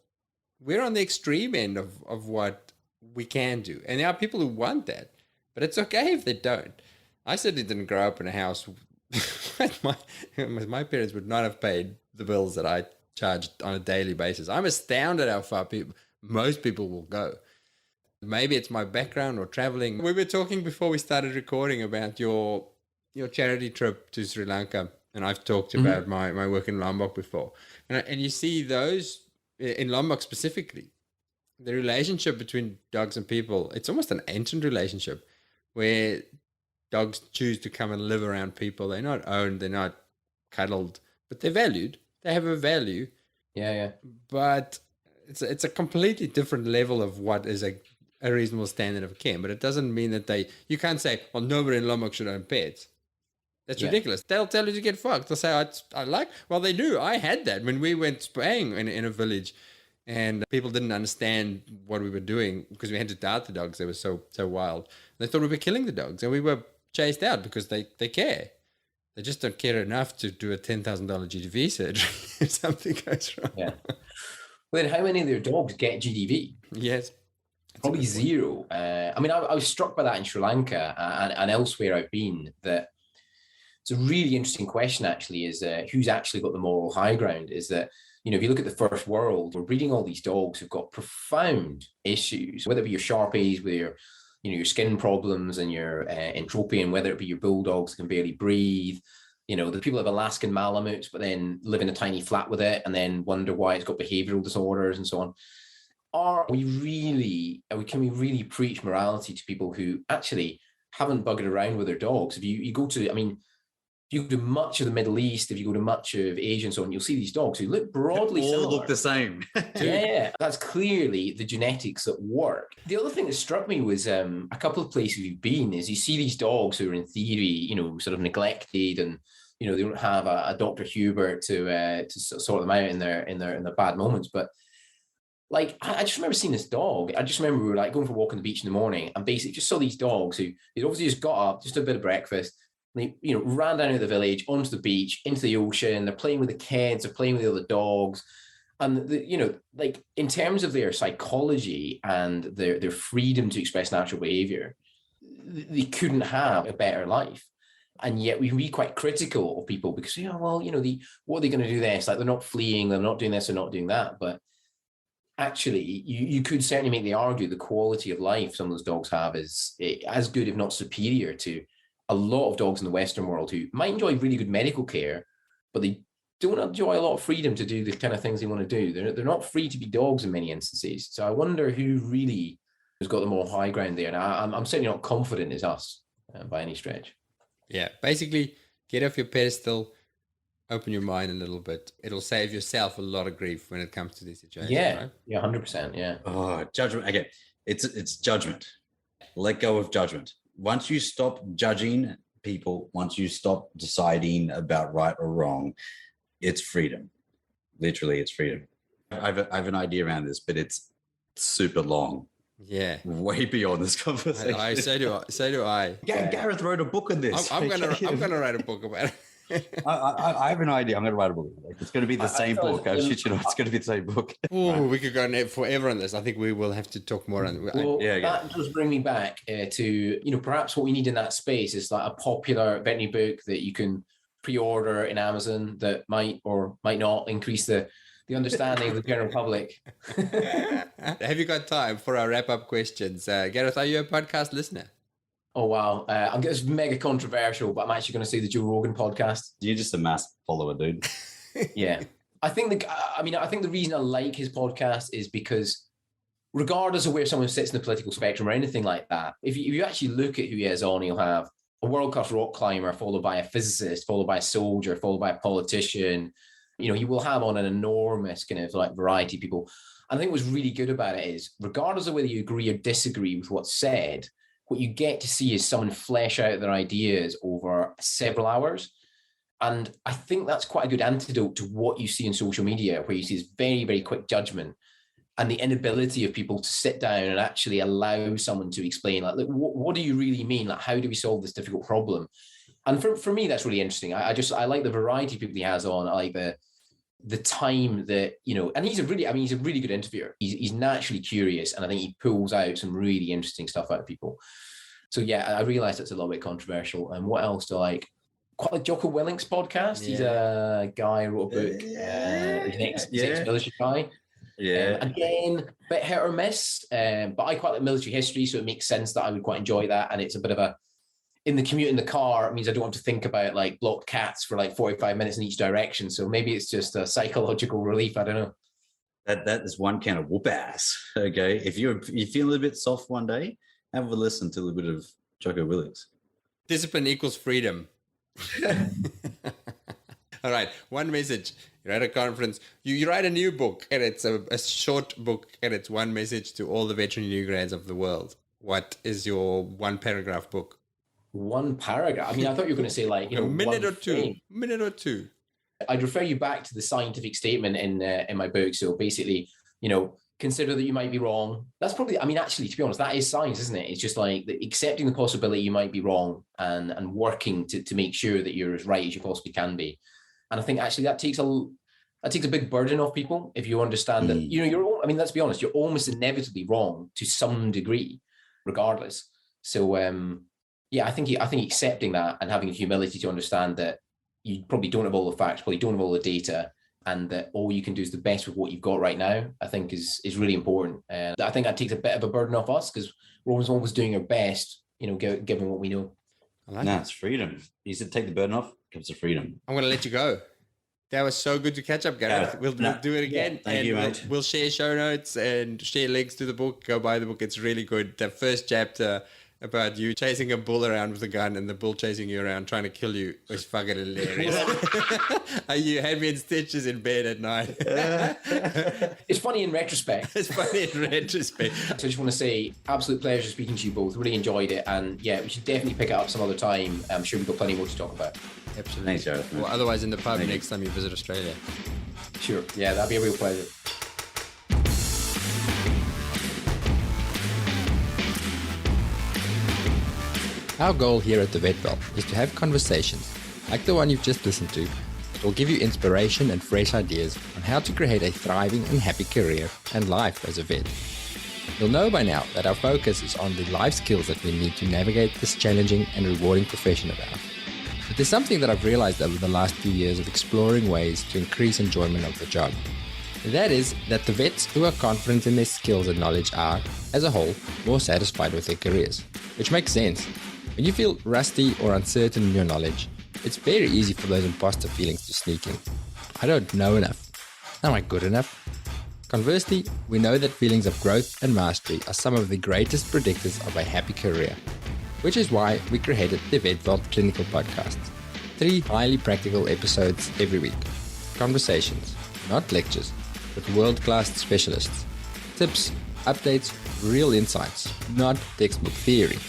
Speaker 1: We're on the extreme end of what we can do. And there are people who want that, but it's okay if they don't. I certainly didn't grow up in a house. My parents would not have paid the bills that I charged on a daily basis. I'm astounded how far most people will go. Maybe it's my background or traveling. We were talking before we started recording about your charity trip to Sri Lanka, and I've talked about my work in Lombok before. And you see those in Lombok specifically, the relationship between dogs and people, it's almost an ancient relationship where dogs choose to come and live around people. They're not owned, they're not cuddled, but they're valued. They have a value.
Speaker 3: Yeah.
Speaker 1: But it's a completely different level of what is a reasonable standard of care. But it doesn't mean that you can't say, well, nobody in Lombok should own pets. That's ridiculous. They'll tell you to get fucked. They'll say, well, they do. I had that when we went spaying in a village and people didn't understand what we were doing because we had to dart the dogs. They were so wild. They thought we were killing the dogs and we were chased out because they care. They just don't care enough to do a $10,000 GDV surgery if something goes wrong.
Speaker 3: Yeah. Well, then how many of their dogs get GDV?
Speaker 1: Yes.
Speaker 3: Probably zero. I mean, I was struck by that in Sri Lanka and elsewhere I've been, that it's a really interesting question, actually, is who's actually got the moral high ground. Is that, if you look at the first world, we're breeding all these dogs who've got profound issues, whether it be your Sharpies with your skin problems and your entropy, and whether it be your bulldogs that can barely breathe. The people have Alaskan Malamutes, but then live in a tiny flat with it and then wonder why it's got behavioral disorders and so on. Can we really preach morality to people who actually haven't buggered around with their dogs? If you go to much of the Middle East, if you go to much of Asia and so on, you'll see these dogs who look broadly
Speaker 2: all
Speaker 3: similar.
Speaker 2: look the same.
Speaker 3: Yeah, that's clearly the genetics at work. The other thing that struck me was a couple of places we've been is you see these dogs who are in theory, sort of neglected, and they don't have a Dr. Hubert to sort them out in their bad moments. But like, I just remember seeing this dog. I just remember we were like going for a walk on the beach in the morning and basically just saw these dogs who they obviously just got up, just a bit of breakfast. They, ran down to the village, onto the beach, into the ocean. They're playing with the kids, they're playing with the other dogs. And, like in terms of their psychology and their freedom to express natural behavior, they couldn't have a better life. And yet we can be quite critical of people because, what are they going to do this? Like, they're not fleeing, they're not doing this, they're not doing that. But actually, you could certainly make the argument the quality of life some of those dogs have is as good, if not superior, to a lot of dogs in the Western world who might enjoy really good medical care, but they don't enjoy a lot of freedom to do the kind of things they want to do. They're not free to be dogs in many instances. So I wonder who really has got the more high ground there. And I'm certainly not confident it's us by any stretch.
Speaker 1: Yeah, basically, get off your pedestal, open your mind a little bit. It'll save yourself a lot of grief when it comes to this situation.
Speaker 3: Yeah,
Speaker 1: right?
Speaker 3: Yeah, 100%. Yeah.
Speaker 2: Oh, judgment. Okay, it's judgment. Let go of judgment. Once you stop judging people, once you stop deciding about right or wrong, it's freedom. Literally, it's freedom. I have an idea around this, but it's super long.
Speaker 1: Yeah.
Speaker 2: Way beyond this conversation.
Speaker 1: So do I.
Speaker 2: Gareth wrote a book on this.
Speaker 1: I'm gonna write a book about it.
Speaker 2: I have an idea. I'm going to write a book. It's going to be the same book. I shit you not. It's going to be the same book.
Speaker 1: Oh, we could go on forever on this. I think we will have to talk more on.
Speaker 3: That does bring me back to perhaps what we need in that space is like a popular veterinary book that you can pre-order in Amazon that might or might not increase the understanding of the general public.
Speaker 1: Have you got time for our wrap-up questions? Gareth, are you a podcast listener?
Speaker 3: Oh, wow. I'm getting this mega controversial, but I'm actually going to say the Joe Rogan podcast.
Speaker 2: You're just a mass follower, dude.
Speaker 3: Yeah. I think the reason I like his podcast is because regardless of where someone sits in the political spectrum or anything like that, if you actually look at who he is on, he'll have a world-class rock climber followed by a physicist, followed by a soldier, followed by a politician. He will have on an enormous kind of like variety of people. I think what's really good about it is regardless of whether you agree or disagree with what's said, what you get to see is someone flesh out their ideas over several hours. And I think that's quite a good antidote to what you see in social media, where you see this very, very quick judgment and the inability of people to sit down and actually allow someone to explain, like, what do you really mean? Like, how do we solve this difficult problem? And for me, that's really interesting. I like the variety of people he has on. I like the time that, and he's a really good interviewer. He's naturally curious. And I think he pulls out some really interesting stuff out of people. So yeah, I realized it's a little bit controversial. And what else do I like? Quite like Jocko Willink's podcast. Yeah. He's a guy who wrote a book. He's an ex-military guy.
Speaker 2: Yeah.
Speaker 3: Again, a bit hit or miss. But I quite like military history, so it makes sense that I would quite enjoy that. And it's a bit of in the commute in the car, it means I don't have to think about like blocked cats for like 45 minutes in each direction. So maybe it's just a psychological relief. I don't know.
Speaker 2: That is one kind of whoop ass. Okay. If you feel a little bit soft one day, have a listen to a little bit of Jocko Willink.
Speaker 1: Discipline equals freedom. All right. One message. You're at a conference. You write a new book, and it's a short book, and it's one message to all the veterinary new grads of the world. What is your one paragraph book?
Speaker 3: One paragraph? I mean, I thought you were going to say like,
Speaker 1: a minute or two.
Speaker 3: I'd refer you back to the scientific statement in my book. So basically, consider that you might be wrong. That's probably, actually, to be honest, that is science, isn't it? It's just like accepting the possibility you might be wrong and working to make sure that you're as right as you possibly can be. And I think actually that takes that takes a big burden off people if you understand that, let's be honest, you're almost inevitably wrong to some degree, regardless. So, I think accepting that and having the humility to understand that you probably don't have all the facts, probably don't have all the data, and that all you can do is the best with what you've got right now, I think is really important. And I think that takes a bit of a burden off us because we're always doing our best, given what we know.
Speaker 2: It's freedom. You said take the burden off, comes to freedom.
Speaker 1: I'm going to let you go. That was so good to catch up, Gareth.
Speaker 2: Yeah.
Speaker 1: We'll do it again.
Speaker 2: Thank you, mate.
Speaker 1: We'll share show notes and share links to the book. Go buy the book. It's really good. The first chapter about you chasing a bull around with a gun and the bull chasing you around trying to kill you was fucking hilarious. You had me in stitches in bed at night.
Speaker 3: It's funny in retrospect.
Speaker 1: So I
Speaker 3: just want to say, absolute pleasure speaking to you both. Really enjoyed it. And yeah, we should definitely pick it up some other time. I'm sure we've got plenty more to talk about.
Speaker 1: Absolutely.
Speaker 2: Thanks, Gareth.
Speaker 1: Well, otherwise in the pub next time you visit Australia.
Speaker 3: Sure. Yeah, that'd be a real pleasure.
Speaker 1: Our goal here at the Vet Vault is to have conversations like the one you've just listened to that will give you inspiration and fresh ideas on how to create a thriving and happy career and life as a vet. You'll know by now that our focus is on the life skills that we need to navigate this challenging and rewarding profession of ours. But there's something that I've realized over the last few years of exploring ways to increase enjoyment of the job. And that is that the vets who are confident in their skills and knowledge are, as a whole, more satisfied with their careers. Which makes sense. When you feel rusty or uncertain in your knowledge, it's very easy for those imposter feelings to sneak in. I don't know enough. Am I good enough? Conversely, we know that feelings of growth and mastery are some of the greatest predictors of a happy career, which is why we created the Vet Vault Clinical Podcast. 3 highly practical episodes every week. Conversations, not lectures, with world-class specialists. Tips, updates, real insights, not textbook theory.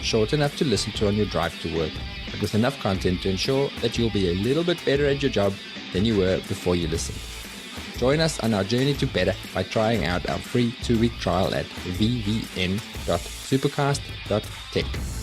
Speaker 1: Short enough to listen to on your drive to work, but with enough content to ensure that you'll be a little bit better at your job than you were before you listened. Join us on our journey to better by trying out our free 2-week trial at vvn.supercast.tech.